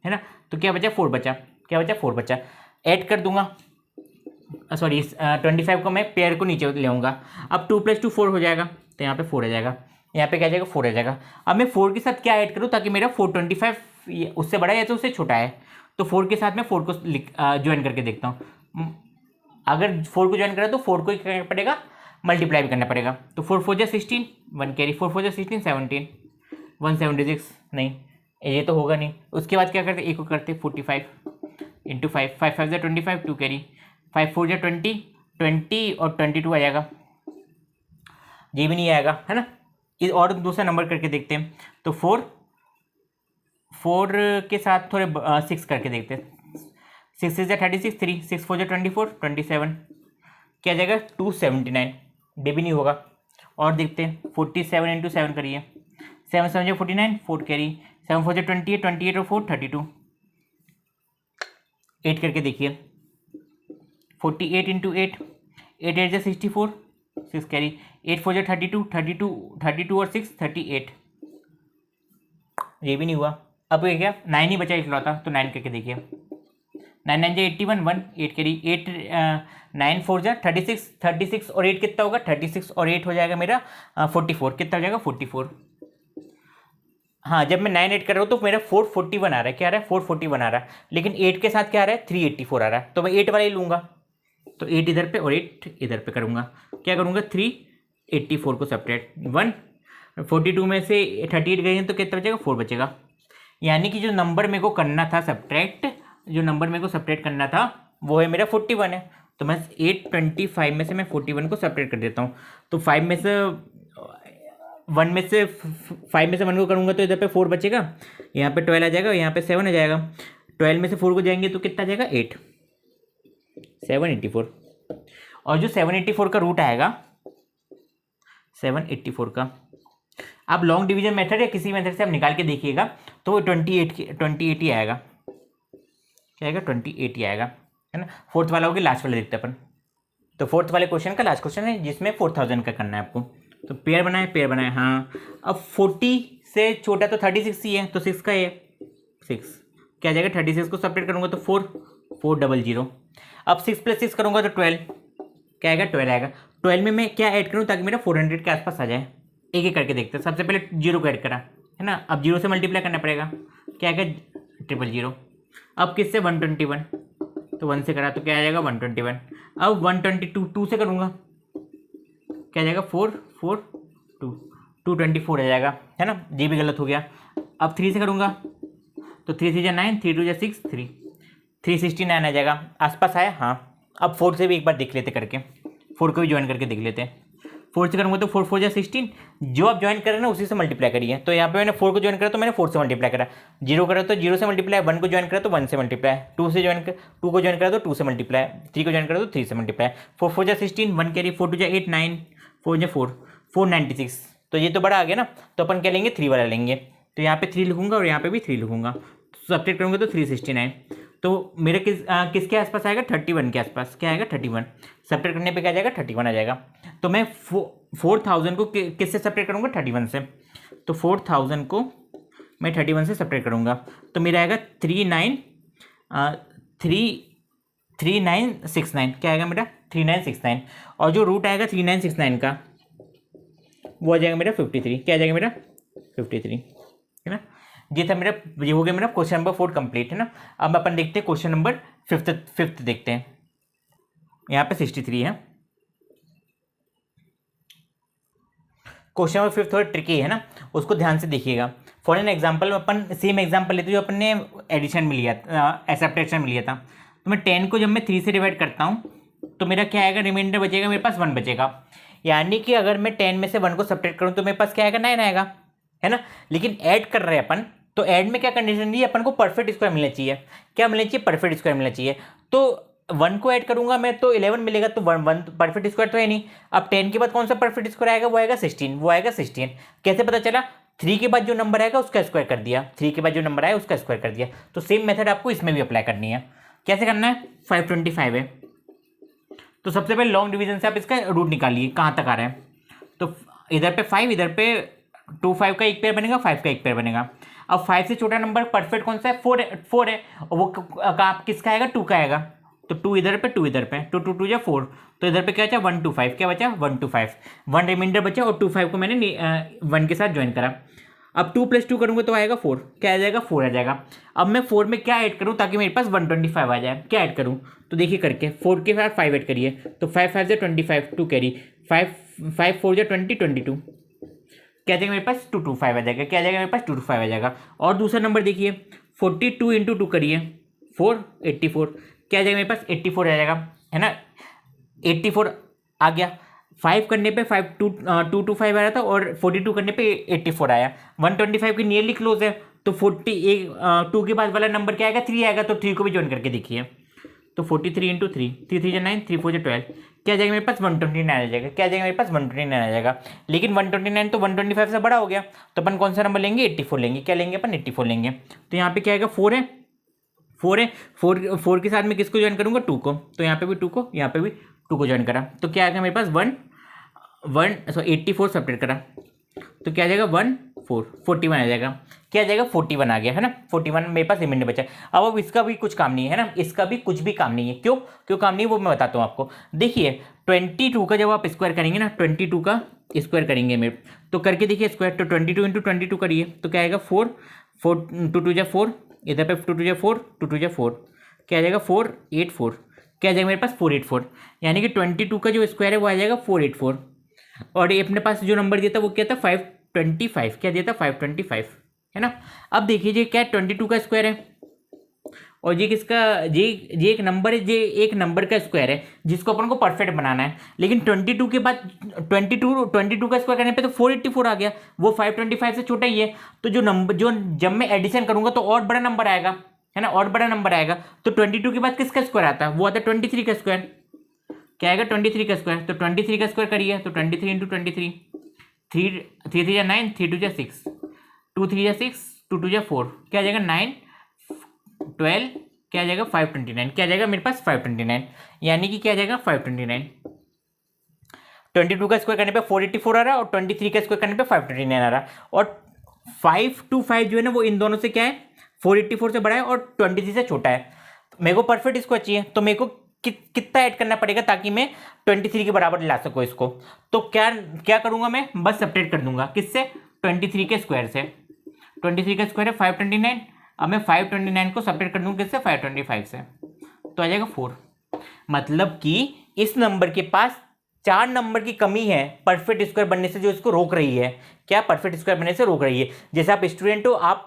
[SPEAKER 1] है ना। तो क्या बचा 4 बचा, क्या बचा 4 बचा। ऐड कर दूंगा, सॉरी 25 को मैं पेयर को नीचे ले आऊँगा। अब 2 + 2 4 हो जाएगा, तो यहाँ पे 4 आ जाएगा, यहाँ पे क्या आ जाएगा 4 आ जाएगा। अब मैं 4 के साथ क्या ऐड करूँ ताकि मेरा 425 उससे बड़ा है या तो उससे छोटा है। तो 4 के साथ मैं 4 को ज्वाइन करके देखता हूँ। अगर 4 को ज्वाइन करा तो 4 को ही करना पड़ेगा, मल्टीप्लाई भी करना पड़ेगा। तो 4 4 जा 16, 1 कैरी, 4 4 जा 16 17, 176 नहीं, ये तो होगा नहीं। उसके बाद क्या करते, एक को करते 45 इंटू 5, 5 5 जा 25, 2 कैरी, 5 4 जा 20, 20 और 22 आ जाएगा, ये भी नहीं आएगा, है ना। इस और दूसरा नंबर करके देखते हैं। तो 4 के साथ थोड़े 6 करके देखते हैं। 6 6 जा 36, 3 6 4 जा 24, 27 क्या आ जाएगा 279, ये भी नहीं होगा। और देखते हैं 47 इंटू 7 करिए, 7 7 जा 49, 4 कैरी, 7 4 जा 28, 28 और 4 32, 8 करके देखिए 48 इंटू 8, 8 8 जा 64, 6 कैरी, 8 4 जा 32, 32 32 और 6 38, ये भी नहीं हुआ। अब ये क्या 9 ही बचा इकलौता, तो 9 करके देखिए, 9 9 जा 81, 1 8 कैरी, 8 9 4 जा 36, 36 और 8 कितना होगा 36 और 8 हो जाएगा मेरा 44, कितना हो जाएगा 44। हाँ जब मैं 9 8 कर रहा हूँ तो मेरा 441 आ रहा है, क्या आ रहा है 441 आ रहा है, लेकिन 8 के साथ क्या आ रहा है 384 आ रहा है, तो मैं 8 वाला ही लूँगा। तो 8 इधर पे और 8 इधर पे करूँगा, क्या करूँगा 384 को सेपरेट, 142 में से 38 गए हैं तो कितना बचेगा 4 बचेगा। यानी कि जो नंबर मेरे को करना था सब्ट्रैक्ट, जो नंबर मेरे को सब्ट्रैक्ट करना था वो है मेरा 41 है। तो मैं 825 में से मैं 41 को सेपरेट कर देता हूँ। तो 5 में से 1 में से 5 में से 1 को करूँगा तो इधर पे 4 बचेगा, यहाँ पे 12 आ जाएगा, यहाँ पे 7 आ जाएगा। 12 में से 4 को जाएंगे तो कितना आ जाएगा 8, 784। और जो 784 का रूट आएगा 784 का, आप लॉन्ग डिवीजन मेथड या किसी मेथड से आप निकाल के देखिएगा तो वो 28 ही आएगा, क्या आएगा 28 ही आएगा, है ना। फोर्थ वाला होगा, लास्ट वाला देखते हैं अपन। तो फोर्थ वाले क्वेश्चन का लास्ट क्वेश्चन है जिसमें 4000 का करना है आपको। तो पेयर बनाए हाँ। अब 40 से छोटा तो 36 ही है, तो 6 का है 6, क्या आ जाएगा 36 को सेपरेट करूँगा तो 400। अब 6 + 6 करूँगा तो 12, क्या आएगा 12 आएगा। 12 में मैं क्या ऐड करूँ ताकि मेरा 400 के आसपास आ जाए, एक एक करके देखते हैं। सबसे पहले 0 को ऐड करा, है ना। अब 0 से मल्टीप्लाई करना पड़ेगा, क्या आएगा 000। अब किससे 121, तो 1 से करा तो क्या आ जाएगा 121। अब 122 2 से करूँगा, क्या आ जाएगा 224 आ जाएगा, है ना। जी भी गलत हो गया। अब 3 से करूँगा तो 3 3 जा 9, 3 2 जा 6, 369 आ जाएगा, आसपास आया हाँ। अब 4 से भी एक बार देख लेते करके, 4 को भी ज्वाइन करके देख लेते हैं। 4 से करूँगा तो 4 4 जा 16, जो आप ज्वाइन कर रहे हैं ना उसी से मल्टीप्लाई करिए। तो यहाँ पे मैंने 4 को ज्वाइन करा तो मैंने 4 से मल्टीप्लाई करा, 0 करा तो 0 से मल्टीप्लाई, 1 को ज्वाइन करा तो 1 से मल्टीप्लाई, 2 को ज्वाइन करा तो 2 से मल्टीप्लाई, 3 को ज्वाइन करा तो 3 से मल्टीप्लाई। 4 4 जा 16, 1 कैरी, 4 2 जा 8 9, 4 जा 4, 496। तो ये तो बड़ा आ गया ना, तो अपन क्या लेंगे 3 वाला लेंगे। तो यहाँ पे 3 लिखूंगा और यहाँ पे भी 3 लिखूंगा, तो सब्ट्रैक्ट करूँगा तो 369। तो मेरे किसके आसपास आएगा 31 के आसपास, क्या आएगा 31। सब्ट्रैक्ट करने पे क्या आ जाएगा 31 आ जाएगा। तो मैं 4000 को किससे सब्ट्रैक्ट करूँगा 31 से। तो 4000 को मैं 31 से सब्ट्रैक्ट करूँगा तो मेरा आएगा 3969, क्या आएगा मेरा 3969। और जो रूट आएगा 3969 का वो आ जाएगा मेरा 53, क्या आ जाएगा मेरा 53, है ना। ये था मेरा, ये हो गया मेरा क्वेश्चन नंबर 4 कंप्लीट, है ना। अब अपन देखते हैं क्वेश्चन नंबर फिफ्थ देखते हैं। यहाँ पे 63 है। क्वेश्चन नंबर 5 थोड़ा ट्रिकी है ना, उसको ध्यान से देखिएगा। For an example upon same example लेते जो अपन ने एडिशन में लिया सब्ट्रैक्शन में लिया था। तो मैं 10 को जब मैं 3 से डिवाइड करता हूँ तो मेरा क्या आएगा, रिमाइंडर बचेगा मेरे पास 1 बचेगा। यानी कि अगर मैं 10 में से 1 को सब्ट्रैक्ट करूँ तो मेरे पास क्या आएगा, 9 आएगा, है ना। लेकिन ऐड कर रहे हैं अपन, तो ऐड में क्या कंडीशन दी, अपन को परफेक्ट स्क्वायर मिलना चाहिए। क्या मिलना चाहिए, परफेक्ट स्क्वायर मिलना चाहिए। तो 1 को ऐड करूंगा मैं तो 11 मिलेगा, तो 1 परफेक्ट स्क्वायर तो है नहीं। अब 10 के बाद कौन सा परफेक्ट स्क्वायर आएगा, वो आएगा 16, वो आएगा 16। कैसे पता चला, 3 के बाद जो नंबर आएगा उसका स्क्वायर कर दिया, 3 के बाद जो नंबर आया उसका स्क्वायर कर दिया। तो सेम मेथड आपको इसमें भी अप्लाई करनी है। कैसे करना है, 525 है तो सबसे पहले लॉन्ग डिवीजन से आप इसका रूट निकालिए, कहाँ तक आ रहा है। तो इधर पे 5, इधर पे 2 5 का एक पेयर बनेगा, 5 का एक पेयर बनेगा। अब 5 से छोटा नंबर परफेक्ट कौन सा है, 4 है, और वो किसका आएगा, 2 का आएगा। तो 2 इधर पे, 2 इधर पे, 2 2 2 या 4, तो इधर पे क्या बचा, 1 2 5, क्या बचा 1 2 5, 1 रिमाइंडर बचा, और 2 5 को मैंने 1 के साथ ज्वाइन करा। अब 2 + 2 करूँगा तो आएगा 4, क्या आ जाएगा, 4 आ जाएगा। अब मैं 4 में क्या ऐड करूँ ताकि मेरे पास 125 आ जाए, क्या ऐड करूँ, तो देखिए करके 4 के साथ 5 ऐड करिए, तो 5 5 से 25, 2 कैरी, 5 5 4 जा 20, 22, क्या आ जाएगा मेरे पास 225 आ जाएगा, क्या आ जाएगा मेरे पास 225 आ जाएगा। और दूसरा नंबर देखिए 42 × 2 करिए, 4 84, क्या आ जाएगा मेरे पास 84 आ जाएगा, है ना। 84 आ गया, 5 करने पे 225 आ रहा था, और 42 करने पे 84 आया, 125 की नियरली क्लोज है। तो 2 के बाद वाला नंबर क्या आएगा, 3 आएगा, तो 3 को भी ज्वाइन करके देखिए। तो 43 × 3, 3 3 9, 3 4 12, क्या आ जाएगा मेरे पास 129 आ जाएगा, क्या आ जाएगा मेरे पास 129 आ जाएगा। लेकिन 129 तो 125 से बड़ा हो गया, तो अपन कौन सा नंबर लेंगे, 84 लेंगे। क्या लेंगे अपन, 84 लेंगे। तो यहाँ पे क्या आएगा, 4 है, 4 के साथ में किसको ज्वाइन करूँगा, 2 को, तो यहाँ पे भी 2 को, यहाँ पे भी 2 को ज्वाइन करा, तो क्या आएगा मेरे पास 84 सब्ट्रैक्ट करा, तो क्या आ जाएगा 41 आ जाएगा, क्या आ जाएगा 41 आ गया, है ना। 41 मेरे पास रिमाइंडर बचा। अब इसका भी कुछ काम नहीं है ना, इसका भी कुछ भी काम नहीं है। क्यों काम नहीं है वो मैं बताता हूँ आपको। देखिए 22 का जब आप स्क्वायर करेंगे ना, 22 का स्क्वायर करेंगे मेरे, तो करके देखिए स्क्वायर, तो 22 × 22 करिए, तो क्या आएगा 4 2 2 जा 4, इधर पे 2 2 जा 4, 2 2 जा 4, क्या आ जाएगा 484, क्या आ जाएगा मेरे पास 484। यानी कि 22 का जो स्क्वायर है वो आ जाएगा 484, और ये अपने पास जो नंबर दिया था वो क्या था 525, क्या दिया था 525, है ना। अब देखिए क्या 22 का स्क्वायर है, और ये किसका, ये एक नंबर है, ये एक नंबर का स्क्वायर है जिसको अपन को परफेक्ट बनाना है। लेकिन 22 के बाद 22 का स्क्वायर करने पे तो 484 आ गया, वो 525 से छोटा ही है। तो जो नंबर, जो जब मैं एडिशन करूंगा तो और बड़ा नंबर आएगा, है ना, और बड़ा नंबर आएगा। तो 22 के बाद किसका स्क्वायर आता है, वो आता है 23 का स्क्वायर, क्या आएगा 23 का स्क्वायर। तो 23 का स्क्वायर करिए, तो 23 × 23, 3 3 3 9, 3 2 6, 2 3 6, 2 2 4, क्या आ जाएगा 9 12, क्या आ जाएगा 529, क्या आ जाएगा मेरे पास 529, यानी कि क्या आ जाएगा 529। 22 का स्क्वायर करने पे 484 आ रहा है, और 23 का स्क्वायर करने पे 529 आ रहा है। और 525 जो है ना वो इन दोनों से क्या है, 484 से बड़ा है और 23 से छोटा है। मेरे को परफेक्ट स्क्वायर चाहिए, तो मेरे को कितना ऐड करना पड़ेगा ताकि मैं 23 के बराबर ला सकूँ इसको। तो क्या करूँगा मैं, बस सब्ट्रैक्ट कर दूंगा, किससे, 23 के स्क्वायर से। 23 का स्क्वायर है 529, अब मैं 529 को सब्ट्रैक्ट कर दूंगा किससे, 525 से, तो आ जाएगा 4। मतलब कि इस नंबर के पास 4 नंबर की कमी है परफेक्ट स्क्वायर बनने से, जो इसको रोक रही है। क्या, परफेक्ट स्क्वायर बनने से रोक रही है। जैसे आप स्टूडेंट हो, आप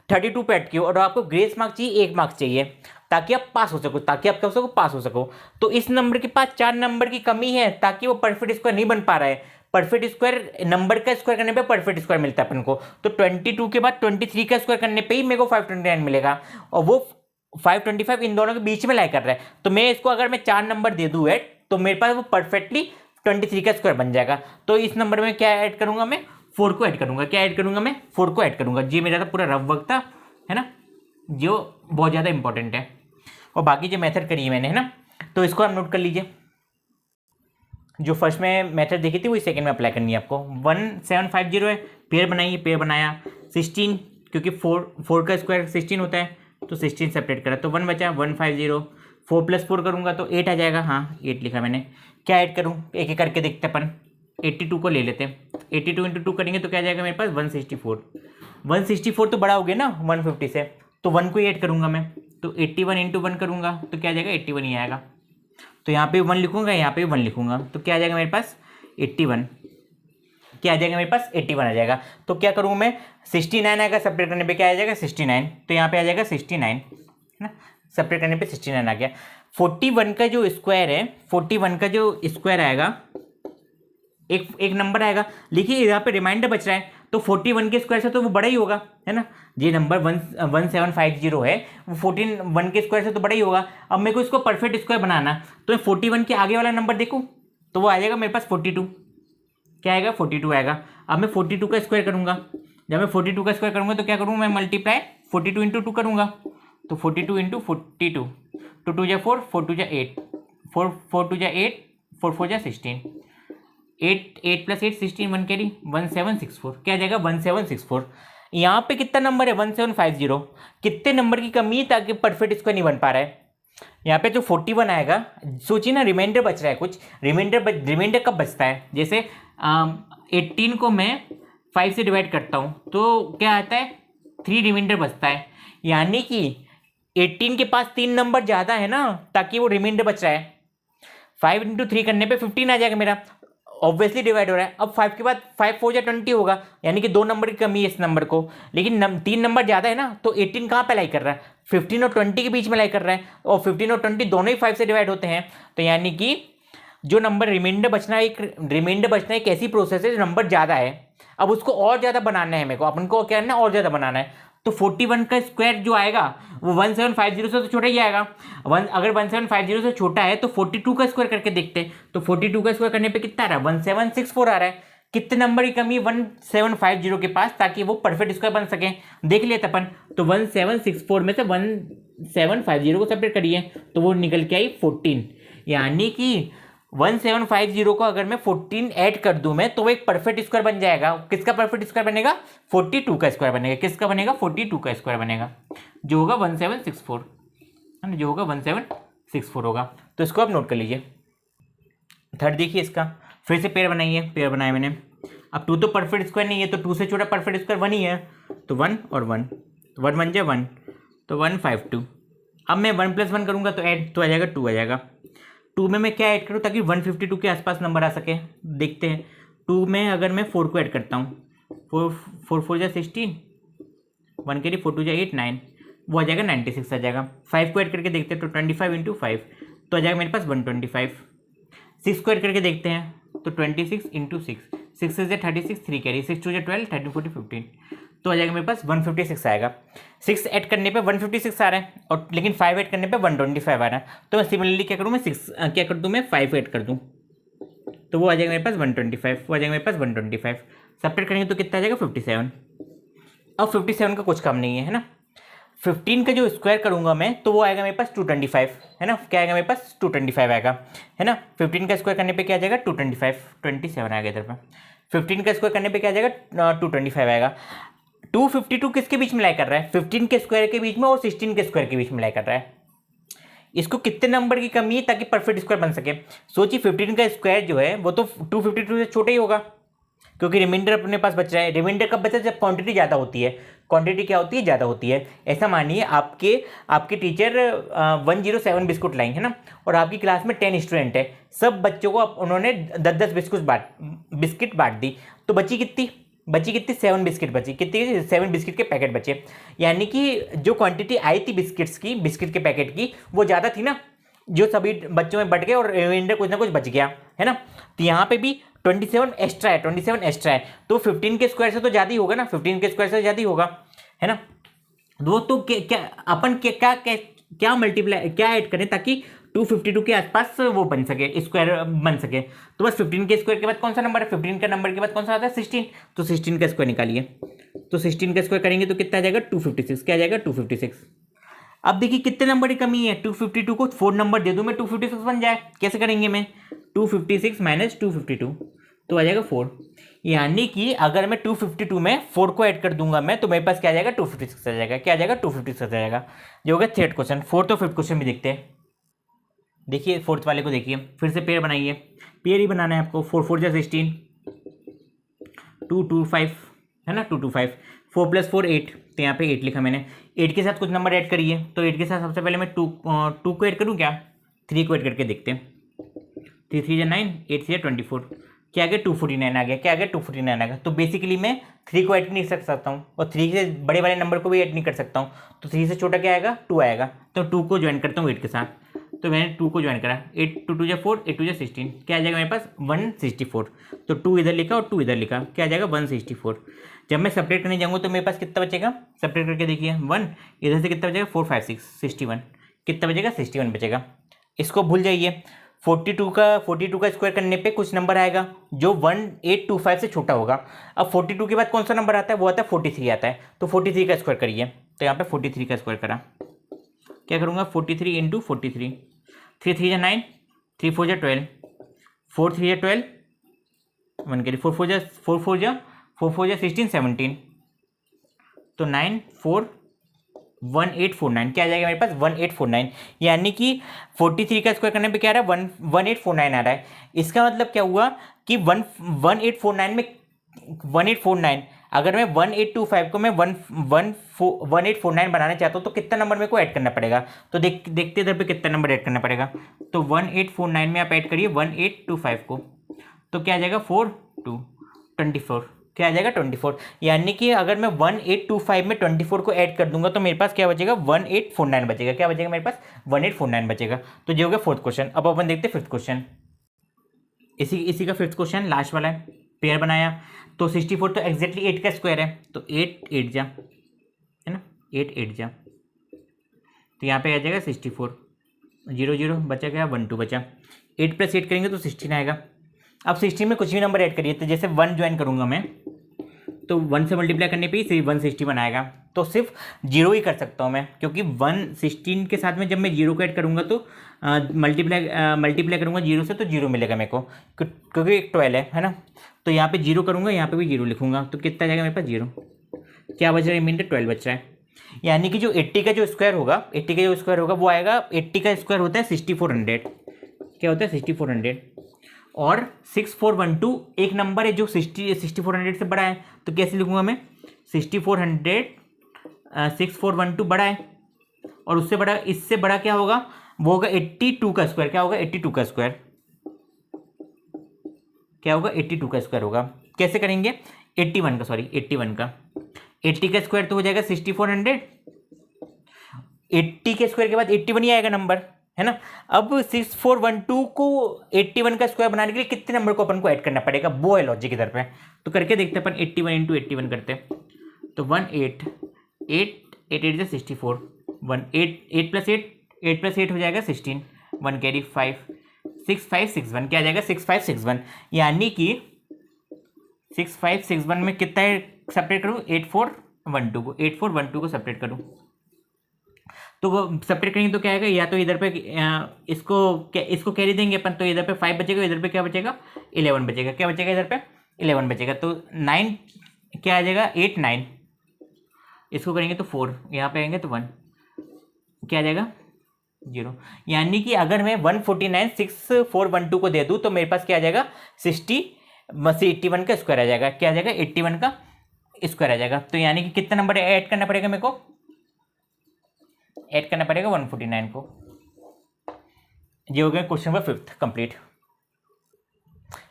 [SPEAKER 1] 32 पे अटके हो और आपको ग्रेस मार्क चाहिए, 1 मार्क चाहिए, ताकि आप पास हो सको, ताकि आप क्या हो सको, पास हो सको। तो इस नंबर के पास 4 नंबर की कमी है ताकि वो परफेक्ट स्क्वायर नहीं बन पा रहा है। परफेक्ट स्क्वायर नंबर का स्क्वायर करने पे परफेक्ट स्क्वायर मिलता है अपन को। तो 22 के बाद 23 का स्क्वायर करने पे ही मेरे को 529 मिलेगा, और वो 525 इन दोनों के बीच में लाई कर रहा है। तो मैं इसको अगर मैं 4 नंबर दे दूँ ऐड, तो मेरे पास वो परफेक्टली 23 का स्क्वायर बन जाएगा। तो इस नंबर में क्या ऐड करूंगा मैं, 4 को ऐड करूंगा। क्या ऐड करूंगा मैं, 4 को ऐड करूंगा। जी मेरा तो पूरा रफ वर्क था, है ना, जो बहुत ज़्यादा इंपॉर्टेंट है। और बाकी जो मेथड करी है मैंने, है ना, तो इसको आप नोट कर लीजिए। जो फर्स्ट में मेथड देखी थी वही सेकंड में अप्लाई करनी है आपको। 1750 है, पेयर बनाइए, पेयर बनाया। 16, क्योंकि 4 का स्क्वायर 16 होता है, तो 16 सेपरेट करा, तो 1 बचा, 150। 4 + 4 करूँगा तो 8 आ जाएगा, हाँ 8 लिखा मैंने। क्या ऐड करूँ, एक एक करके देखते अपन। 82 को ले लेते हैं, 82 × 2 करेंगे तो क्या आ जाएगा मेरे पास 164। 164 तो बड़ा हो गया ना 150 से, तो 1 को ही ऐड करूँगा मैं। तो 81 × 1 करूँगा तो क्या आ जाएगा 81 ही आएगा। तो यहाँ पे 1 लिखूँगा, यहाँ पे 1 लिखूँगा, तो क्या आ जाएगा मेरे पास 81। क्या आ जाएगा मेरे पास 81 आ जाएगा। तो क्या करूँ मैं, 69 आएगा, सेपरेट करने पे क्या आ जाएगा 69, तो यहाँ पे आ जाएगा 69 है ना, सेपरेट करने पे 69 आ गया। 41 का जो स्क्वायर है, 41 का जो स्क्वायर आएगा, एक नंबर आएगा, लिखिए यहाँ पे रिमाइंडर बच रहा है, तो 41 के स्क्वायर से तो वो बड़ा ही होगा, है ना, ये नंबर 1750 है, वो 41 के स्क्वायर से तो बड़ा ही होगा। अब मेरे को इसको परफेक्ट स्क्वायर बनाना, तो मैं 41 के आगे वाला नंबर देखूँ तो वो आ जाएगा मेरे पास 42, क्या आएगा 42 आएगा। अब मैं 42 का स्क्वायर करूँगा, जब मैं 42 का स्क्वायर करूँगा तो क्या करूँगा मैं, मल्टीप्लाई 42 इंटू 2 करूँगा, तो 42 इंटू 42, 2 2 जा 4, 4 2 जा 8, 4 2 जा 8, 4 4 जा 16, 8 प्लस 8 16, 1 कैरी 1764, क्या आ जाएगा 1764। यहाँ पे कितना नंबर है 1750, कितने नंबर की कमी है ताकि परफेक्ट स्क्वायर नहीं बन पा रहा है। यहाँ पे जो 41 आएगा, सोचिए ना रिमाइंडर बच रहा है कुछ, रिमाइंडर कब बचता है, जैसे 18 को मैं 5 से डिवाइड करता हूँ तो क्या आता है 3 रिमाइंडर बचता है, यानी कि 18 के पास 3 नंबर ज़्यादा है ना, ताकि वो रिमाइंडर बच रहा है। 5 इंटू 3 करने पे 15 आ जाएगा मेरा, ऑब्वियसली डिवाइड हो रहा है। अब 5 के बाद 5 4 या 20 होगा, यानी कि 2 नंबर की कमी है इस नंबर को, लेकिन 3 नंबर ज़्यादा है ना, तो 18 कहाँ पे लाई कर रहा है, 15 और 20 के बीच में लाई कर रहा है, और 15 और 20 दोनों ही 5 से डिवाइड होते हैं, तो यानी कि जो नंबर रिमाइंडर बचना एक ऐसी प्रोसेस है जो नंबर ज़्यादा है, अब उसको और ज़्यादा बनाना है मेरे को, अपन को क्या करना है और ज़्यादा बनाना है। तो 41 का स्क्वायर जो आएगा वो 1750 से तो छोटा ही आएगा, अगर 1750 से छोटा है तो 42 का स्क्वायर करके देखते हैं, तो 42 का स्क्वायर करने पे कितना आ रहा है 1764 आ रहा है। कितने नंबर की कमी 1750 के पास, ताकि वो परफेक्ट स्क्वायर बन सके, देख लेते अपन। तो 1764 में से 1750 को सेपरेट करिए तो वो निकल के आई 14, यानी कि 1750 को अगर मैं 14 ऐड कर दूं मैं तो वो एक परफेक्ट स्क्वायर बन जाएगा। किसका परफेक्ट स्क्वायर बनेगा 42 का स्क्वायर बनेगा, किसका बनेगा 42 का स्क्वायर बनेगा, जो होगा 1764 है ना, जो होगा 1764 होगा। तो इसको आप नोट कर लीजिए। थर्ड देखिए, इसका फिर से पेयर बनाइए, पेयर बनाया मैंने। अब 2 तो परफेक्ट स्क्वायर नहीं है, तो 2 से छोटा परफेक्ट स्क्वायर 1 ही है, तो 1 और 1, तो 1 1 जा 1, तो 152। अब मैं 1 + 1 करूँगा तो ऐड तो आ जाएगा 2 आ जाएगा। 2 में मैं क्या ऐड करूँ ताकि 152 के आसपास नंबर आ सके, देखते हैं। 2 में अगर मैं 4 को ऐड करता हूँ, 4 4 जा 16, 1 कैरी 4 2 जा 8 9, वो आ जाएगा 96 आ जाएगा। 5 को ऐड करके देखते हैं तो 25 इंटू 5, तो आ जाएगा मेरे पास 125। 6 को ऐड करके देखते हैं तो 26 इंटू 6, 6 से 36, 3 कैरी 6 2 जा 12, 13 14 15, तो आ जाएगा मेरे पास 156 आएगा। 6 ऐड करने पे 156 आ रहा है, और लेकिन 5 ऐड करने पे 125 आ रहा है, तो मैं सिमिलरली क्या करूँ, मैं 5 ऐड कर दूँ तो वो आ जाएगा मेरे पास 125, वो आ जाएगा मेरे पास 125। सेपरेट करेंगे तो कितना आ जाएगा 57। अब 57 का कुछ कम नहीं है ना, 15 का जो स्क्वायर करूंगा मैं तो वो आएगा मेरे पास 225, है ना, क्या आएगा मेरे पास 225 आएगा, है ना। 15 का स्क्वायर करने पे क्या आ जाएगा 225, 27 आएगा इधर पे। 15 का स्क्वायर करने पे क्या आ जाएगा 225 आएगा। 252 किसके बीच में लाई कर रहा है, 15 के स्क्वायर के बीच में और 16 के स्क्वायर के बीच में लाई कर रहा है। इसको कितने नंबर की कमी है ताकि परफेक्ट स्क्वायर बन सके, सोचिए 15 का स्क्वायर जो है वो तो 252 से छोटा ही होगा, क्योंकि रिमाइंडर अपने पास बच रहा है। रिमाइंडर कब बचा, जब क्वांटिटी ज़्यादा होती है। क्वांटिटी क्या होती है, ज़्यादा होती है। ऐसा मानिए आपके टीचर 107 बिस्कुट लाएंगे, है ना, और आपकी क्लास में 10 स्टूडेंट है, सब बच्चों को उन्होंने 10-10 बिस्किट बांट दी, तो बची कितनी 7 बिस्किट बची, कितनी 7 बिस्किट के पैकेट बचे, यानी कि जो क्वांटिटी आई थी बिस्किट के पैकेट की वो ज़्यादा थी ना, जो सभी बच्चों में बट गए और रिमाइंडर कुछ ना कुछ बच गया, है ना। तो यहाँ पे भी 27 एक्स्ट्रा है, तो 15 के स्क्वायर से तो ज़्यादा ही होगा ना, 15 के स्क्वायर से ज़्यादा ही होगा, है ना। वो तो क्या अपन क्या मल्टीप्लाई क्या ऐड करें ताकि 252 के आसपास वो बन सके, स्क्वायर बन सके। तो बस 15 के स्क्वायर के बाद कौन सा नंबर है, 15 का नंबर के बाद कौन सा आता है 16, तो 16 का स्क्वायर निकालिए। तो 16 का स्क्वायर करेंगे तो कितना आ जाएगा 256, क्या आ जाएगा 256। अब देखिए कितने नंबर की कमी है, 252 को 4 नंबर दे दूं मैं 256 बन जाए, कैसे करेंगे मैं 256 माइनस 252, तो आ जाएगा 4, यानी कि अगर मैं 252 में 4 को ऐड कर दूंगा मैं तो मेरे पास क्या आ जाएगा 256 आ जाएगा, क्या आ जाएगा 256 आ जाएगा, जो होगा थर्ड क्वेश्चन। फोर्थ और फिफ्थ क्वेश्चन भी देखते हैं। देखिए फोर्थ वाले को देखिए, फिर से पेयर बनाइए, पेयर ही बनाना है आपको। 4 4 जा 16, 2 2 5 है ना, 2 2 5, 4 + 4 8, तो यहाँ पे 8 लिखा मैंने। 8 के साथ कुछ नंबर ऐड करिए, तो 8 के साथ सबसे पहले मैं 2 को ऐड करूँ क्या, 3 को ऐड करके देखते हैं। 3 3 जा 9, 8 3 जा 24, क्या आ गया 249 आ गया, क्या आ गया 249 आ गया। तो बेसिकली मैं 3 को ऐड नहीं कर सकता हूँ और 3 से बड़े वाले नंबर को भी ऐड नहीं कर सकता हूँ, तो 3 से छोटा क्या आएगा 2 आएगा। तो 2 को ज्वाइन करता हूँ 8 के साथ, तो मैंने 2 को ज्वाइन करा, 8 2 2 4, 8 2 16, क्या आ जाएगा मेरे पास 164। तो 2 इधर लिखा और 2 इधर लिखा, क्या आ जाएगा 164। जब मैं सेपरेट करने जाऊँगा तो मेरे पास कितना बचेगा, सेपरेट करके देखिए 1 इधर से कितना बचेगा 4 5 6 61, कितना बचेगा 61 बचेगा। इसको भूल जाइए। 42 का स्क्वायर करने पे कुछ नंबर आएगा जो 1825 से छोटा होगा। अब 42 के बाद कौन सा नंबर आता है, वो आता है 43 आता है। तो 43 का स्क्वायर करिए, तो यहाँ पे 43 का स्क्वायर करा, क्या करूँगा 43 इंटू 43, 3 3 9, 3 4 12, 4 3 12, 1 करिए 4 4 16 17, तो 9 4 1849, क्या आ जाएगा मेरे पास 1849। यानी कि 43 का स्क्वायर करने पे क्या आ रहा है 1849 आ रहा है। इसका मतलब क्या हुआ कि 1849 में 1849, अगर मैं 1825 को मैं 1849 बनाना चाहता हूँ तो कितना नंबर मेरे को ऐड करना पड़ेगा। तो देखते इधर पे कितना नंबर ऐड करना पड़ेगा। तो 1849 में आप ऐड करिए 1825 को, तो क्या आ जाएगा 4 2 24, क्या आ जाएगा 24। यानी कि अगर मैं 1825 में 24 को ऐड कर दूंगा तो मेरे पास क्या बचेगा 1849 बचेगा। क्या बचेगा मेरे पास 1849 बचेगा। तो ये हो गया फोर्थ क्वेश्चन। अब अपन देखते हैं फिफ्थ क्वेश्चन। इसी का फिफ्थ क्वेश्चन लास्ट वाला है। पेयर बनाया तो 64 तो एग्जैक्टली 8 का स्क्वायर है, तो 8 8 जा, है ना 8 8 जा, तो यहाँ पे आ जाएगा 64, 0 0 बचा गया 1 2 बचा, 8 + 8 करेंगे तो 16 आएगा। अब 16 में कुछ भी नंबर ऐड करिए, तो जैसे 1 ज्वाइन करूंगा मैं तो 1 से मल्टीप्लाई करने पे ही सिर्फ 161 आएगा। तो सिर्फ 0 ही कर सकता हूँ मैं, क्योंकि 116 के साथ में जब मैं 0 को ऐड करूँगा तो मल्टीप्लाई करूँगा 0 से तो 0 मिलेगा मेरे को, क्योंकि एक 12 है ना। तो यहाँ पे 0 करूँगा, यहाँ पे भी 0 लिखूँगा, तो कितना जाएगा मेरे पास 0। क्या बच रहा है रिमाइंडर 12 बच रहा है। यानी कि जो 80 का जो स्क्वायर होगा, 80 का जो स्क्वायर होगा वो आएगा, 80 का स्क्वायर होता है 6400, क्या होता है 6400, और 6412 एक नंबर है जो 6400 से बड़ा है। तो कैसे लिखूंगा मैं 6412 बड़ा है, और उससे बड़ा, इससे बड़ा क्या होगा वो होगा 82 का स्क्वायर। क्या होगा 82 का स्क्वायर, क्या होगा 82 का स्क्वायर होगा। कैसे करेंगे 81 का, सॉरी 81 का, 80 का स्क्वायर तो हो जाएगा 6400, 80 के स्क्वायर के बाद 81 ही आएगा नंबर, है ना। अब 6412 को 81 का स्क्वायर बनाने के लिए कितने नंबर को अपन को ऐड करना पड़ेगा, वो है लॉजिक इधर पे। तो करके देखते हैं अपन 81 इंटू 81 करते हैं, तो 1 8 8 8 8 64, 1 8 8 + 8 8 + 8 हो जाएगा 16, 1 कैरी 5 6561, क्या आ जाएगा 6561। यानी कि 6561 में कितना सेपरेट करूँ 8412 को, 8412 को सेपरेट करूँ तो वो सेपरेट करेंगे तो क्या आएगा, या तो इधर पे इसको कैरी देंगे अपन, तो इधर पे 5 बचेगा, इधर पे क्या बचेगा 11 बचेगा, क्या बचेगा इधर पे 11 बचेगा। तो 9 क्या आ जाएगा 8 9, इसको करेंगे तो 4, यहाँ पे आएंगे तो 1, क्या आ जाएगा 0। यानी कि अगर मैं 149 6412 को दे दूँ तो मेरे पास क्या आ जाएगा 81 का स्क्वायर आ जाएगा, क्या आ जाएगा 81 का स्क्वायर आ जाएगा। तो यानी कि कितना नंबर ऐड करना पड़ेगा मेरे को, ऐड करना पड़ेगा 149 को। ये हो गया क्वेश्चन नंबर 5 कंप्लीट।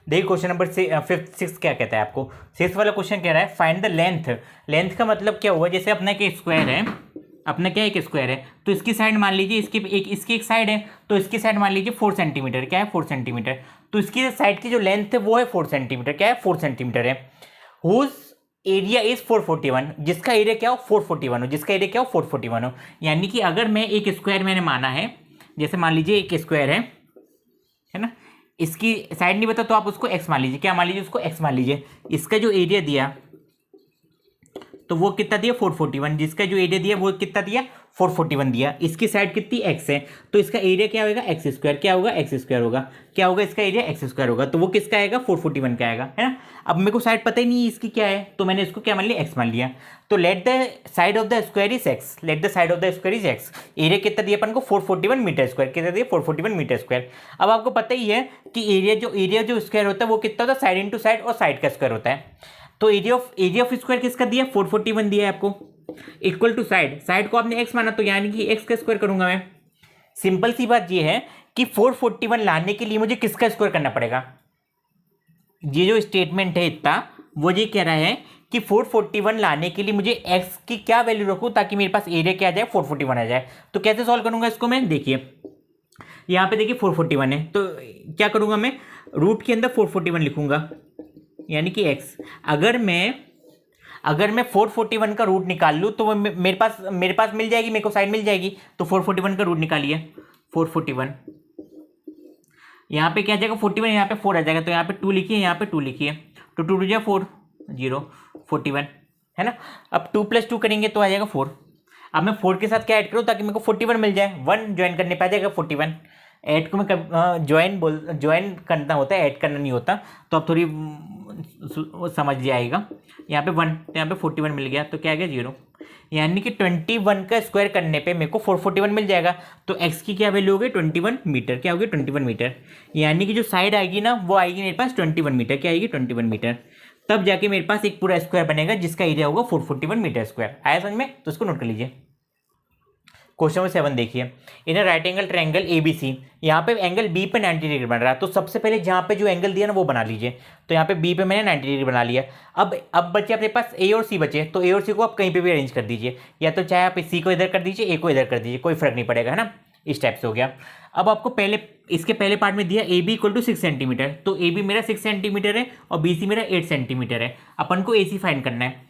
[SPEAKER 1] देखिए क्वेश्चन नंबर 6 क्या कहता है आपको। 6 वाला क्वेश्चन कह रहा है फाइंड द लेंथ। लेंथ का मतलब क्या हुआ, जैसे अपना क्या स्क्वायर है, अपना क्या एक स्क्वायर है, तो इसकी साइड मान लीजिए इसकी एक साइड है, तो इसकी साइड मान लीजिए 4 सेंटीमीटर, क्या है 4 सेंटीमीटर, तो इसकी साइड की जो लेंथ है वो है 4 सेंटीमीटर, क्या है 4 सेंटीमीटर है। हुज एरिया इज 441, जिसका एरिया क्या हो 441 हो, जिसका एरिया क्या हो 441 हो। यानी कि अगर मैं एक स्क्वायर मैंने माना है, जैसे मान लीजिए एक स्क्वायर है ना, इसकी साइड नहीं बता तो आप उसको एक्स मान लीजिए, क्या मान लीजिए उसको एक्स मान लीजिए। इसका जो एरिया दिया तो वो कितना दिया 441, जिसका जो एरिया दिया वो कितना दिया 441 दिया। इसकी साइड कितनी एक्स है, तो इसका एरिया क्या होगा एक्स स्क्वायर, क्या होगा एक्स स्क्वायर होगा, क्या होगा इसका एरिया एक्स स्क्वायर होगा। तो वो किसका आएगा 441 का आएगा, है ना। अब मेरे को साइड पता ही नहीं इसकी क्या है, तो मैंने इसको क्या मान लिया एक्स मान लिया। तो let the side of the square is x, let the side of the square is x. Area कितना दिया अपन को 441 मीटर स्क्वायर, कितना दिया 441 मीटर स्क्वायर। अब आपको पता ही है कि एरिया जो स्क्वायर होता है वो कितना होता है साइड इंटू साइड और साइड का स्क्वायर होता है। तो एरिया ऑफ स्क्वायर किसका दिया 441 दिया है आपको, इक्वल टू साइड को आपने x माना, तो यानी कि x का स्क्वायर करूंगा मैं। सिंपल सी बात ये है कि 441 लाने के लिए मुझे किसका स्क्वायर करना पड़ेगा, ये जो स्टेटमेंट है इतना, वो ये कह रहा है कि 441 लाने के लिए मुझे x की क्या वैल्यू रखूँ ताकि मेरे पास एरिया क्या आ जाए, 441 आ जाए। तो कैसे सॉल्व करूँगा इसको मैं, देखिए यहाँ पे देखिए 441 है, तो क्या करूँगा मैं, रूट के अंदर 441 लिखूँगा, यानी कि x। अगर मैं 441 का रूट निकाल लूँ तो वो मेरे पास मिल जाएगी, मेरे को साइड मिल जाएगी। तो 441 का रूट निकालिए, 441 यहाँ पे क्या आ जाएगा, 41 यहाँ पे 4 आ जाएगा, तो यहाँ पे 2 लिखिए, यहाँ पे 2 लिखिए, तो 2 2 4 0 41 है ना। अब 2 + 2 करेंगे तो आ जाएगा 4। अब मैं 4 के साथ क्या ऐड करूँ ताकि मेरे को 41 मिल जाए, 1 ज्वाइन करने पे आ जाएगा 41। ऐड को मैं ज्वाइन करना होता है, ऐड करना नहीं होता, तो अब थोड़ी समझ जाएगा। यहाँ पे 1 तो यहाँ पे 41 मिल गया, तो क्या आ गया 0, यानी कि 21 का स्क्वायर करने पे मेरे को 441 मिल जाएगा। तो x की क्या वैल्यू हो गई, 21 मीटर, क्या होगी 21 मीटर, यानी कि जो साइड आएगी ना वो आएगी मेरे पास 21 मीटर, क्या आएगी 21 मीटर। तब जाके मेरे पास एक पूरा स्क्वायर बनेगा जिसका एरिया होगा 441 मीटर स्क्वायर। आया समझ में, तो इसको नोट कर लीजिए। क्वेश्चन नंबर 7 देखिए, in a right angle triangle ABC, यहाँ पे एंगल बी पे 90 डिग्री बन रहा है। तो सबसे पहले जहाँ पे जो एंगल दिया ना वो बना लीजिए। तो यहाँ पे बी पे मैंने 90 डिग्री बना लिया। अब बचे अपने पास ए और सी बचे, तो ए और सी को आप कहीं पे भी अरेंज कर दीजिए, या तो चाहे आप सी को इधर कर दीजिए, ए को इधर कर दीजिए, कोई फर्क नहीं पड़ेगा, है ना। इस टाइप से हो गया। अब आपको इसके पहले पार्ट में दिया A B equal to 6 centimetre, तो ए बी मेरा 6 सेंटीमीटर है और बी सी मेरा 8 सेंटीमीटर है। अपन को ए सी फाइंड करना है।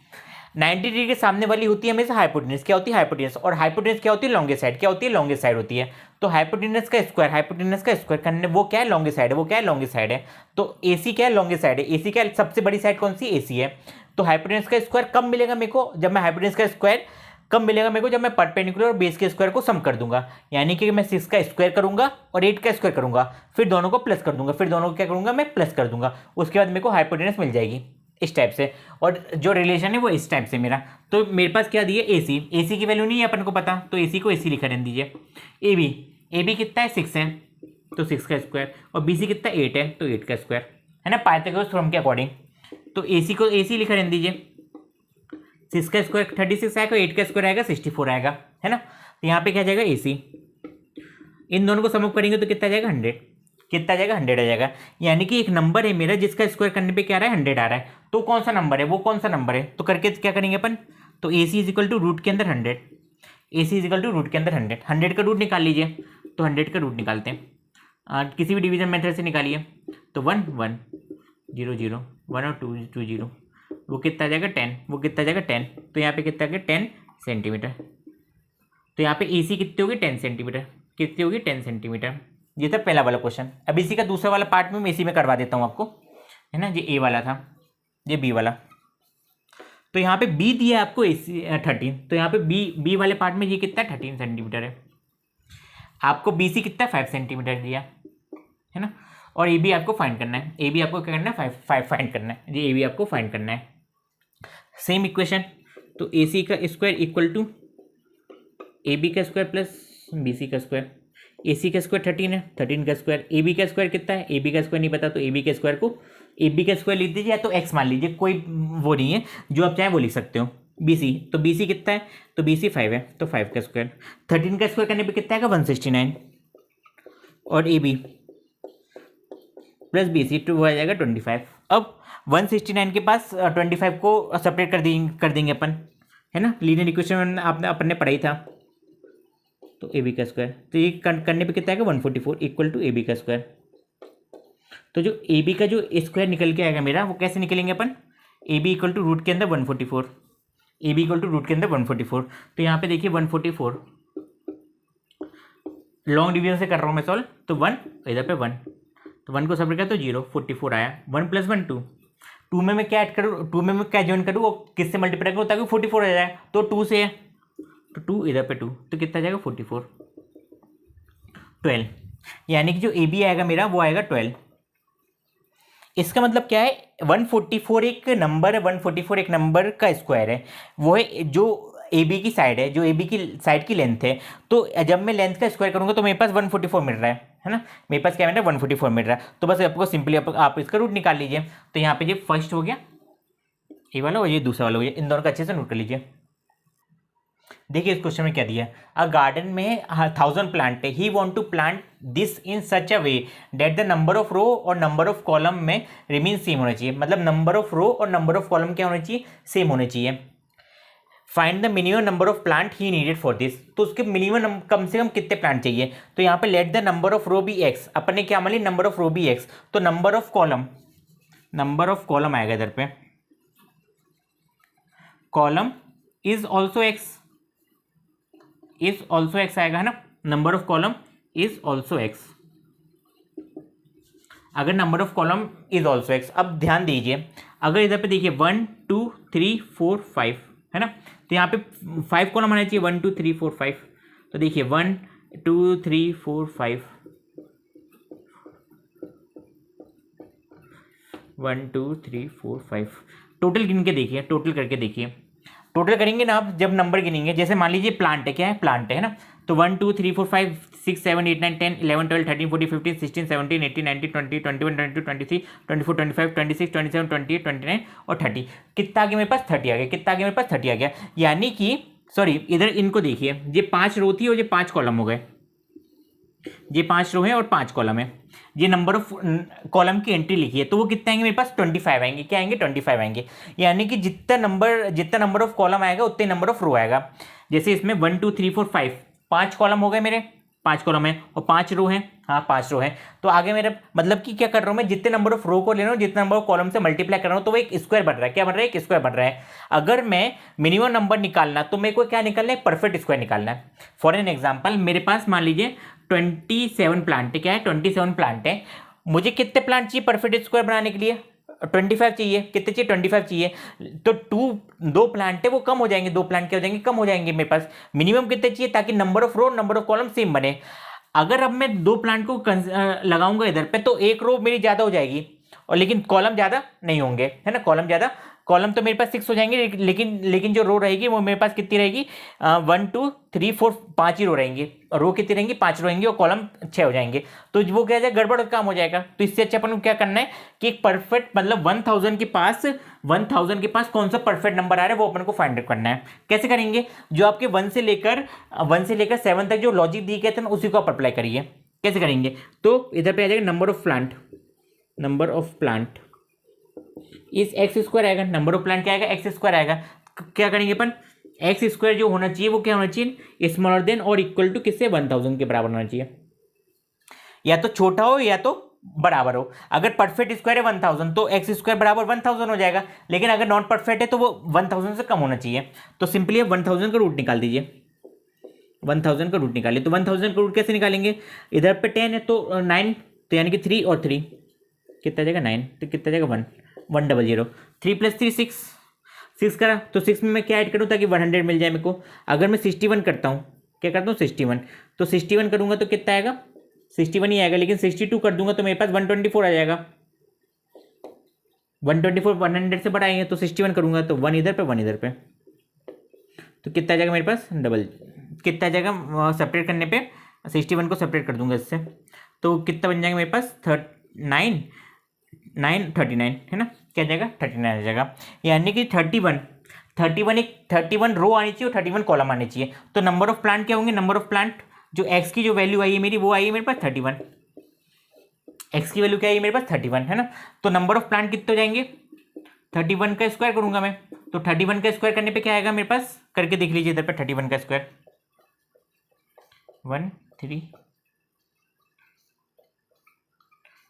[SPEAKER 1] 90 डिग्री के सामने वाली होती है हमेशा हाइपोटेनस, क्या होती है हाइपोटेनस, और हाइपोटेनस क्या होती है लॉन्गेस्ट साइड, क्या होती है लॉन्गेस्ट साइड होती है। तो हाइपोटेनस का स्क्वायर करने वो क्या है लॉन्गेस्ट साइड है, वो क्या है लॉन्गेस्ट साइड है। तो एसी क्या है लॉन्गेस्ट साइड है, एसी क्या है सबसे बड़ी साइड कौन सी, एसी है। तो हाइपोटेनस का स्क्वायर कब मिलेगा मेरे को, जब मैं हाइपोटेनस का स्क्वायर कब मिलेगा मेरे को, जब मैं परपेंडिकुलर और बेस के स्क्वायर को सम कर दूंगा, यानी कि मैं 6 का स्क्वायर करूंगा और 8 का स्क्वायर करूंगा, फिर दोनों को प्लस कर दूंगा, फिर दोनों को क्या करूंगा मैं प्लस कर दूंगा, उसके बाद मेरे को हाइपोटेनस मिल जाएगी इस टाइप से। और जो रिलेशन है वो इस टाइप से मेरा। तो मेरे पास क्या दिया एसी, एसी की वैल्यू नहीं है अपन को पता, तो एसी को एसी लिखा रहने दीजिए। ए बी कितना है 6 है, तो 6 का स्क्वायर, और बी सी कितना 8 है, तो 8 का स्क्वायर, है ना, पाइथागोरस थ्योरम के अकॉर्डिंग। तो एसी को एसी लिखा रहने दीजिए। 6 का स्क्वायर 36 आएगा, 8 का स्क्वायर आएगा 64 आएगा, है ना। तो यहाँ पे क्या जाएगा एसी, इन दोनों को समअप करेंगे तो कितना आ जाएगा 100, कितना आ जाएगा 100 आ जाएगा। यानी कि एक नंबर है मेरा जिसका स्क्वायर करने पे क्या आ रहा है 100 आ रहा है। तो कौन सा नंबर है, वो कौन सा नंबर है, तो करके क्या करेंगे अपन, तो A C is equal to root के अंदर 100, ए सी इज इक्वल टू रूट के अंदर 100, 100 का रूट निकाल लीजिए। तो 100 का रूट निकालते हैं, किसी भी डिवीजन मेथड से निकालिए। तो 1 1 0 0 1 और 2 2 0, वो कितना आ जाएगा 10, वो कितना आ जाएगा 10। तो यहाँ पे कितना आ गया 10 सेंटीमीटर। तो यहाँ पे ए सी कितनी होगी 10 सेंटीमीटर, कितनी होगी 10 सेंटीमीटर। ये था पहला वाला क्वेश्चन। अब इसी का दूसरा वाला पार्ट में मैं इसी में करवा देता हूँ आपको, है ना। ये ए वाला था, ये बी वाला। तो यहाँ पे बी दिया है आपको ए सी 13, तो यहाँ पे बी वाले पार्ट में ये कितना है 13 सेंटीमीटर है। आपको बी सी कितना 5 सेंटीमीटर दिया, है ना। और ए बी आपको फाइंड करना है, ए बी आपको क्या करना है 5 फाइंड करना है, ये ए बी आपको फाइंड करना है। सेम इक्वेशन, तो ए सी का square equal to A B का स्क्वायर प्लस बी सी का स्क्वायर। ए सी का स्क्वायर 13 है, 13 का स्क्वायर, ए बी का स्क्वायर कितना है, ए बी का स्क्वायर नहीं पता, तो ए बी के स्क्वायर को ए बी का स्क्वायर लिख दीजिए, या तो एक्स मान लीजिए, कोई वो नहीं है, जो आप चाहे वो लिख सकते हो। बी सी, तो बी सी कितना है, तो बी सी 5 है, तो 5 का स्क्वायर। 13 का स्क्वायर करने पे कितना आएगा 169, और A B plus B C two आ जाएगा 25। अब 169 के पास 25 को सेपरेट कर देंगे अपन, है ना। लीनियर इक्वेशन अपन ने पढ़ाई था। तो ए बी का स्क्वायर, तो ये करने पे कितना आएगा 144 इक्वल टू ए बी का स्क्वायर। तो जो ए बी का जो स्क्वायर निकल के आएगा मेरा, वो कैसे निकलेंगे अपन, A B equal to root के अंदर 144, A B equal to root के अंदर 144। तो यहाँ पे देखिए 144 लॉन्ग डिवीजन से कर रहा हूँ मैं सॉल्व, तो 1 इधर पे 1, तो 1 को सब किया तो 0, 44 आया। 1 + 1 2, 2 में मैं क्या ऐड करूँ, 2 में मैं क्या ज्वाइन करूँ, वो किससे मल्टीप्लाई करूँ ताकि 44 आ जाए, तो 2 से है, तो 2 इधर पे 2, तो कितना आ जाएगा 44 12, यानी कि जो ए बी आएगा मेरा वो आएगा 12। इसका मतलब क्या है 144 एक नंबर है, 144 एक नंबर का स्क्वायर है, वो है जो ए बी की साइड है, जो ए बी की साइड की लेंथ है। तो जब मैं लेंथ का स्क्वायर करूंगा तो मेरे पास 144 मिल रहा है ना, मेरे पास क्या मिल रहा है 144 मिल रहा है। तो बस आपको सिंपली आप इसका रूट निकाल लीजिए। तो यहाँ पे ये फर्स्ट हो गया ए वाला और ये दूसरा वाला हो गया, इन दोनों का अच्छे से नोट कर लीजिए। देखिए इस क्वेश्चन में क्या दिया है, अ गार्डन में 1000 प्लांट है, he want to plant this in such a way that the number of row और नंबर ऑफ कॉलम में रिमीन सेम होना चाहिए, मतलब नंबर ऑफ रो और नंबर ऑफ कॉलम क्या होना चाहिए, सेम होने चाहिए। Find the minimum number of plant he needed for this, तो उसके मिनिमम कम से कम कितने प्लांट चाहिए, तो यहाँ पे let the number of row be x, अपन ने क्या मान ली number of row be x, तो नंबर ऑफ कॉलम आएगा इधर पे, कॉलम इज ऑल्सो एक्स, आएगा है ना, number of column is also x, अगर number of column is also x. अब ध्यान दीजिए, अगर इधर पे देखिए 1 2 3 4 5 है ना, तो यहाँ पे 5 कॉलम आना चाहिए, 1 2 3 4 5, तो देखिए 1 2 3 4 5, 1 2 3 4 5, टोटल गिन के देखिए, टोटल करके देखिए, टोटल करेंगे ना आप जब नंबर गिनेंगे, जैसे मान लीजिए प्लांट है, क्या है प्लांट है ना, तो 1 2 3 4 5 6 7 8 9 10 11 12 13 14 15 16 17 18 19 20 21 22 23 24 25 26 27 28 29 और 30, कितना आ गया मेरे पास 30 आ गया, कितना आ गया मेरे पास 30 आ गया, यानी कि सॉरी इधर इनको देखिए, ये 5 रो थी और ये 5 कॉलम हो गए, ये 5 रो है और 5 कॉलम है, ये नंबर ऑफ कॉलम की एंट्री लिखी है, तो वो कितने आएंगे मेरे पास 25 आएंगे, क्या आएंगे 25 आएंगे, यानी कि जितना नंबर ऑफ कॉलम आएगा उतने नंबर ऑफ रो आएगा। जैसे इसमें 1 2 3 4 5 5 कॉलम हो गए मेरे, 5 कॉलम है और 5 रो हैं, हाँ 5 रो हैं, तो आगे मेरे मतलब कि क्या कर रहा हूँ मैं, जितने नंबर ऑफ रो को ले रहा हूँ, जितने नंबर ऑफ कॉलम से मल्टीप्लाई कर रहा हूँ, तो वो एक स्क्वायर बन रहा है, क्या बन रहा है, एक स्क्वायर बन रहा है। अगर मैं मिनिमम नंबर निकालना, तो मेरे को क्या निकालना है, परफेक्ट स्क्वायर निकालना है। फॉर एन एग्जाम्पल मेरे पास मान लीजिए 27 प्लांट है, क्या है 27 प्लांट है, मुझे कितने प्लांट चाहिए परफेक्ट स्क्वायर बनाने के लिए, 25 चाहिए, कितने चाहिए 25 चाहिए, तो दो प्लांट है वो कम हो जाएंगे, 2 प्लांट क्या हो जाएंगे, कम हो जाएंगे, मेरे पास मिनिमम कितने चाहिए ताकि number of row number of column same बने। अगर अब मैं 2 प्लांट को लगाऊंगा इधर पे, तो एक रो मेरी ज्यादा हो जाएगी और लेकिन कॉलम ज्यादा नहीं होंगे, है ना, कॉलम तो मेरे पास 6 हो जाएंगे, लेकिन जो रो रहेगी वो मेरे पास कितनी रहेगी, 1 2 3 4 5 ही रो रहेंगी, रो कितनी रहेंगी 5 रहेंगी और कॉलम 6 हो जाएंगे, तो वो क्या जाएगा गड़बड़ काम हो जाएगा। तो इससे अच्छा अपन को क्या करना है कि एक परफेक्ट मतलब 1000 के पास कौन सा परफेक्ट नंबर आ रहा है वो अपन को फाइंड आउट करना है। कैसे करेंगे, जो आपके 1 से लेकर 7 तक जो लॉजिक दिए गए थे ना उसी को आप अप्लाई करिए। कैसे करेंगे, तो इधर पे आ जाएगा नंबर ऑफ प्लांट इस एक्स स्क्वायर आएगा, नंबर ऑफ प्लांट क्या आएगा एक्स स्क्वायर आएगा। क्या करेंगे अपन, एक्स स्क्वायर जो होना चाहिए वो क्या होना चाहिए, स्मॉलर देन और इक्वल टू किससे 1000 के बराबर होना चाहिए, या तो छोटा हो या तो बराबर हो। अगर परफेक्ट स्क्वायर है 1000 तो एक्स स्क्वायर बराबर 1000 हो जाएगा, लेकिन अगर नॉन परफेक्ट है तो वो 1000 से कम होना चाहिए। तो सिंपली 1000 का रूट निकाल दीजिए, 1000 का रूट निकालिए। तो 1000 का रूट कैसे निकालेंगे, इधर पे 10 है तो 9, तो यानी कि 3 और 3 कितना जाएगा 9, तो कितना जाएगा 100, 3 + 3 6 करा, तो 6 में मैं क्या ऐड करूँ ताकि 100 मिल जाए मेरे को। अगर मैं 61 करता हूँ, क्या करता हूँ 61, तो 61 करूँगा तो कितना आएगा 61 ही आएगा, लेकिन 62 कर दूंगा तो मेरे पास 124 आ जाएगा। 124 100 से बढ़ाएंगे तो 61 करूँगा तो 1 इधर पे 1 इधर पे, तो कितना आ जाएगा मेरे पास डबल, कितना आ जाएगा सेपरेट करने पे 61 को सेपरेट कर दूंगा इससे, तो कितना बन जाएगा मेरे पास 39 है ना, क्या जाएगा 39 आ जाएगा। यानी कि 31 रो आनी चाहिए और 31 कॉलम आनी चाहिए। तो नंबर ऑफ प्लांट क्या होंगे, नंबर ऑफ प्लांट जो एक्स की जो वैल्यू आई है मेरी वो आई है मेरे पास 31, एक्स की वैल्यू क्या आई है मेरे पास 31 है ना। तो नंबर ऑफ प्लांट कितने हो जाएंगे, 31 का स्क्वायर करूंगा मैं, तो 31 का स्क्वायर करने पे क्या आएगा मेरे पास, करके देख लीजिए इधर पे 31 का स्क्वायर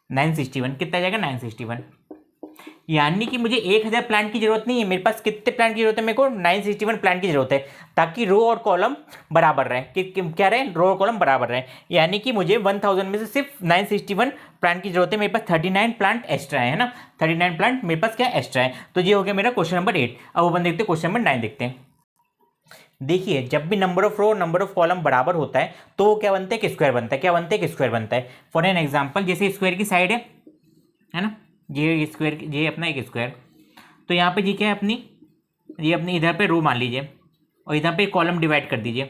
[SPEAKER 1] 961 कितना आ जाएगा 961। यानी कि मुझे 1000 प्लांट की जरूरत नहीं है, मेरे पास कितने प्लांट की जरूरत है, मेरे को 961 प्लांट की जरूरत है, ताकि रो और कॉलम बराबर रहे, क्या रहे रो और कॉलम बराबर रहे। यानी कि मुझे 1000 में से सिर्फ 961 प्लांट की जरूरत है, मेरे पास 39 प्लांट एक्स्ट्रा है ना, 39 प्लांट मेरे पास क्या एक्स्ट्रा है। तो ये हो गया मेरा क्वेश्चन नंबर 8। अब अपन देखते हैं क्वेश्चन नंबर 9 देखते हैं। देखिए जब भी number of row number of column बराबर होता है तो वो क्या बनता है, कि स्क्वायर बनता है, क्या बनता है, कि स्क्वायर बनता है। फॉर एन एग्जांपल जैसे स्क्वायर की साइड है ना, ये स्क्वायर, ये अपना एक स्क्वायर, तो यहाँ पे जी क्या है ये अपनी इधर पे रो मान लीजिए और इधर पे कॉलम डिवाइड कर दीजिए।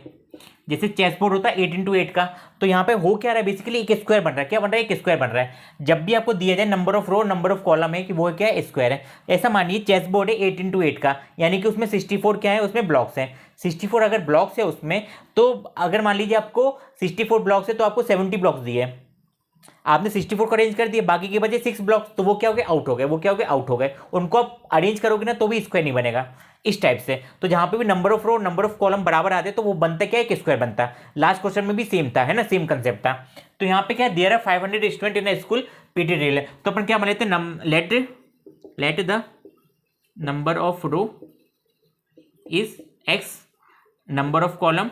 [SPEAKER 1] जैसे चेस बोर्ड होता है 8 × 8 का, तो यहाँ पे हो क्या रहा है, बेसिकली एक स्क्वायर बन रहा है, क्या बन रहा है, एक स्क्वायर बन रहा है। जब भी आपको दिया जाए number of row number of column है कि वो क्या है, स्क्वायर है। ऐसा मानिए चेस बोर्ड है 8 × 8 का, यानी कि उसमें 64 क्या है, उसमें ब्लॉक्स हैं, 64 अगर ब्लॉक्स है उसमें, तो अगर मान लीजिए आपको 64 ब्लॉक्स है तो आपको 70 ब्लॉक्स दिए हैं, आपने 64 को अरेंज कर दिया, बाकी के बचे 6 ब्लॉक्स, तो वो क्या हो गए, आउट हो गए, वो क्या हो गए, आउट हो गए। उनको आप अरेंज करोगे ना तो भी स्क्वायर नहीं बनेगा, इस टाइप से। तो जहां पे भी number of row number of column बराबर आते तो वो बनता क्या है, एक स्क्वायर बनता है। लास्ट क्वेश्चन में भी सेम था, है ना, सेम कंसेप्ट था। तो यहाँ पे क्या है, there are 500 student in a school PT drill है, तो अपन क्या मान लेते हैं, let the number of row is x, number of column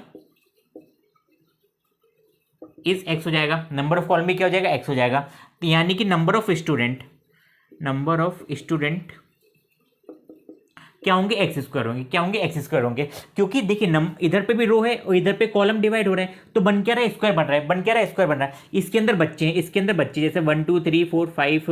[SPEAKER 1] is x हो जाएगा, नंबर ऑफ कॉलम भी क्या हो जाएगा, एक्स हो जाएगा। तो यानी कि नंबर ऑफ स्टूडेंट क्या होंगे, एक्स स्क्वायर होंगे, क्या होंगे, एक्स स्क्वायर होंगे। क्योंकि देखिए इधर पे भी रो है और इधर पे कॉलम डिवाइड हो रहे हैं, तो बन क्या रहा है, स्क्वायर बन रहा है, बन क्या रहा है, स्क्वायर बन रहा है। इसके अंदर बच्चे हैं, इसके अंदर बच्चे जैसे 1 2 3 4 5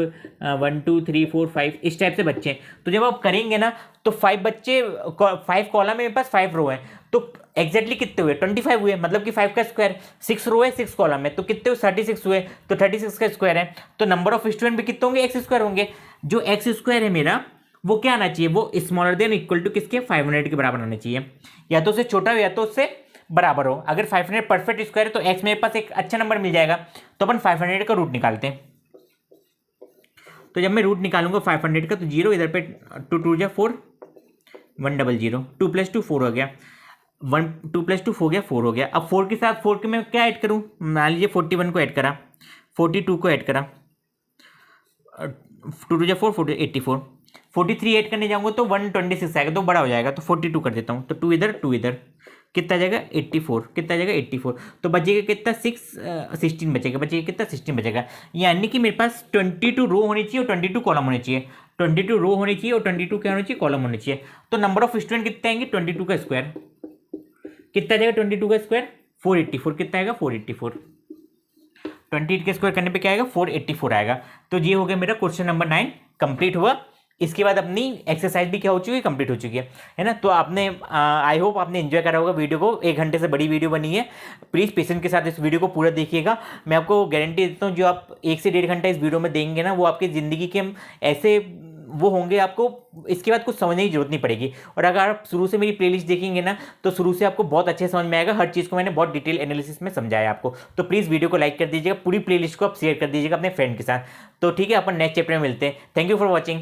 [SPEAKER 1] 1 2 3 4 5 इस टाइप से बच्चे हैं। तो जब आप करेंगे ना तो 5 बच्चे, 5 कॉलम है मेरे पास, 5 रो है, तो एक्जैक्टली कितने हुए, 25 हुए, मतलब कि 5 का स्क्वायर। 6 रो है 6 कॉलम है, तो कितने हुए, 36 हुए, तो 36 का स्क्वायर है। तो नंबर ऑफ स्टूडेंट भी कितने होंगे, एक्स स्क्वायर होंगे। जो एक्स स्क्वायर है मेरा वो क्या आना चाहिए, वो स्मॉलर देन इक्वल टू किसके, 500 के बराबर आना चाहिए, या तो उससे छोटा हो या तो उससे बराबर हो। अगर 500 परफेक्ट स्क्वायर है तो एक्स मेरे पास एक अच्छा नंबर मिल जाएगा, तो अपन 500 का रूट निकालते हैं। तो जब मैं रूट निकालूंगा 500 का, तो 0 इधर पे 2 2 जा 4 100, 2 + 2 4 हो गया, 2 + 2 हो गया 4 हो गया। अब 4 के साथ 4 के मैं क्या ऐड करूं, मान लीजिए 41 को ऐड करा, 42 को ऐड करा, 2 2 जा 4 84, 43 ऐड करने जाऊंगा तो 126 आएगा, तो बड़ा हो जाएगा, तो 42 कर देता हूँ, तो 2 इधर 2 इधर, कितना जाएगा 84, कितना जाएगा 84, तो बचेगा कितना 16 बचेगा, कितना 16 बचेगा। यानी कि मेरे पास 22 रो होनी चाहिए और 22 कॉलम होने चाहिए, 22 रो होनी चाहिए और 22 क्या होनी चाहिए, कॉलम होने चाहिए। तो नंबर ऑफ स्टूडेंट कितने आएंगे, 22 का स्क्वायर, कितना जाएगा 22 का स्क्वायर, 484, कितना आएगा 484, 28 के स्क्वायर करने पे क्या आएगा, 484 आएगा। तो ये हो गया मेरा क्वेश्चन नंबर 9 कंप्लीट हुआ। इसके बाद अपनी एक्सरसाइज भी क्या हो चुकी है, कंप्लीट हो चुकी है ना। तो आपने आई होप आपने एंजॉय करा होगा वीडियो को, 1 घंटे से बड़ी वीडियो बनी है। प्लीज़ पेशेंस के साथ इस वीडियो को पूरा देखिएगा। मैं आपको गारंटी देता हूँ जो आप 1 से 1.5 घंटा इस वीडियो में देंगे ना, वो आपकी ज़िंदगी के ऐसे वो होंगे, आपको इसके बाद कुछ समझने की जरूरत नहीं पड़ेगी। और अगर आप शुरू से मेरी प्लेलिस्ट देखेंगे ना तो शुरू से आपको बहुत अच्छे समझ में आएगा, हर चीज़ को मैंने बहुत डिटेल एनालिसिस में समझाया आपको। तो प्लीज़ वीडियो को लाइक कर दीजिएगा, पूरी प्लेलिस्ट को आप शेयर कर दीजिएगा अपने फ्रेंड के साथ। तो ठीक है, अपन नेक्स्ट चैप्टर में मिलते हैं। Thank you for watching.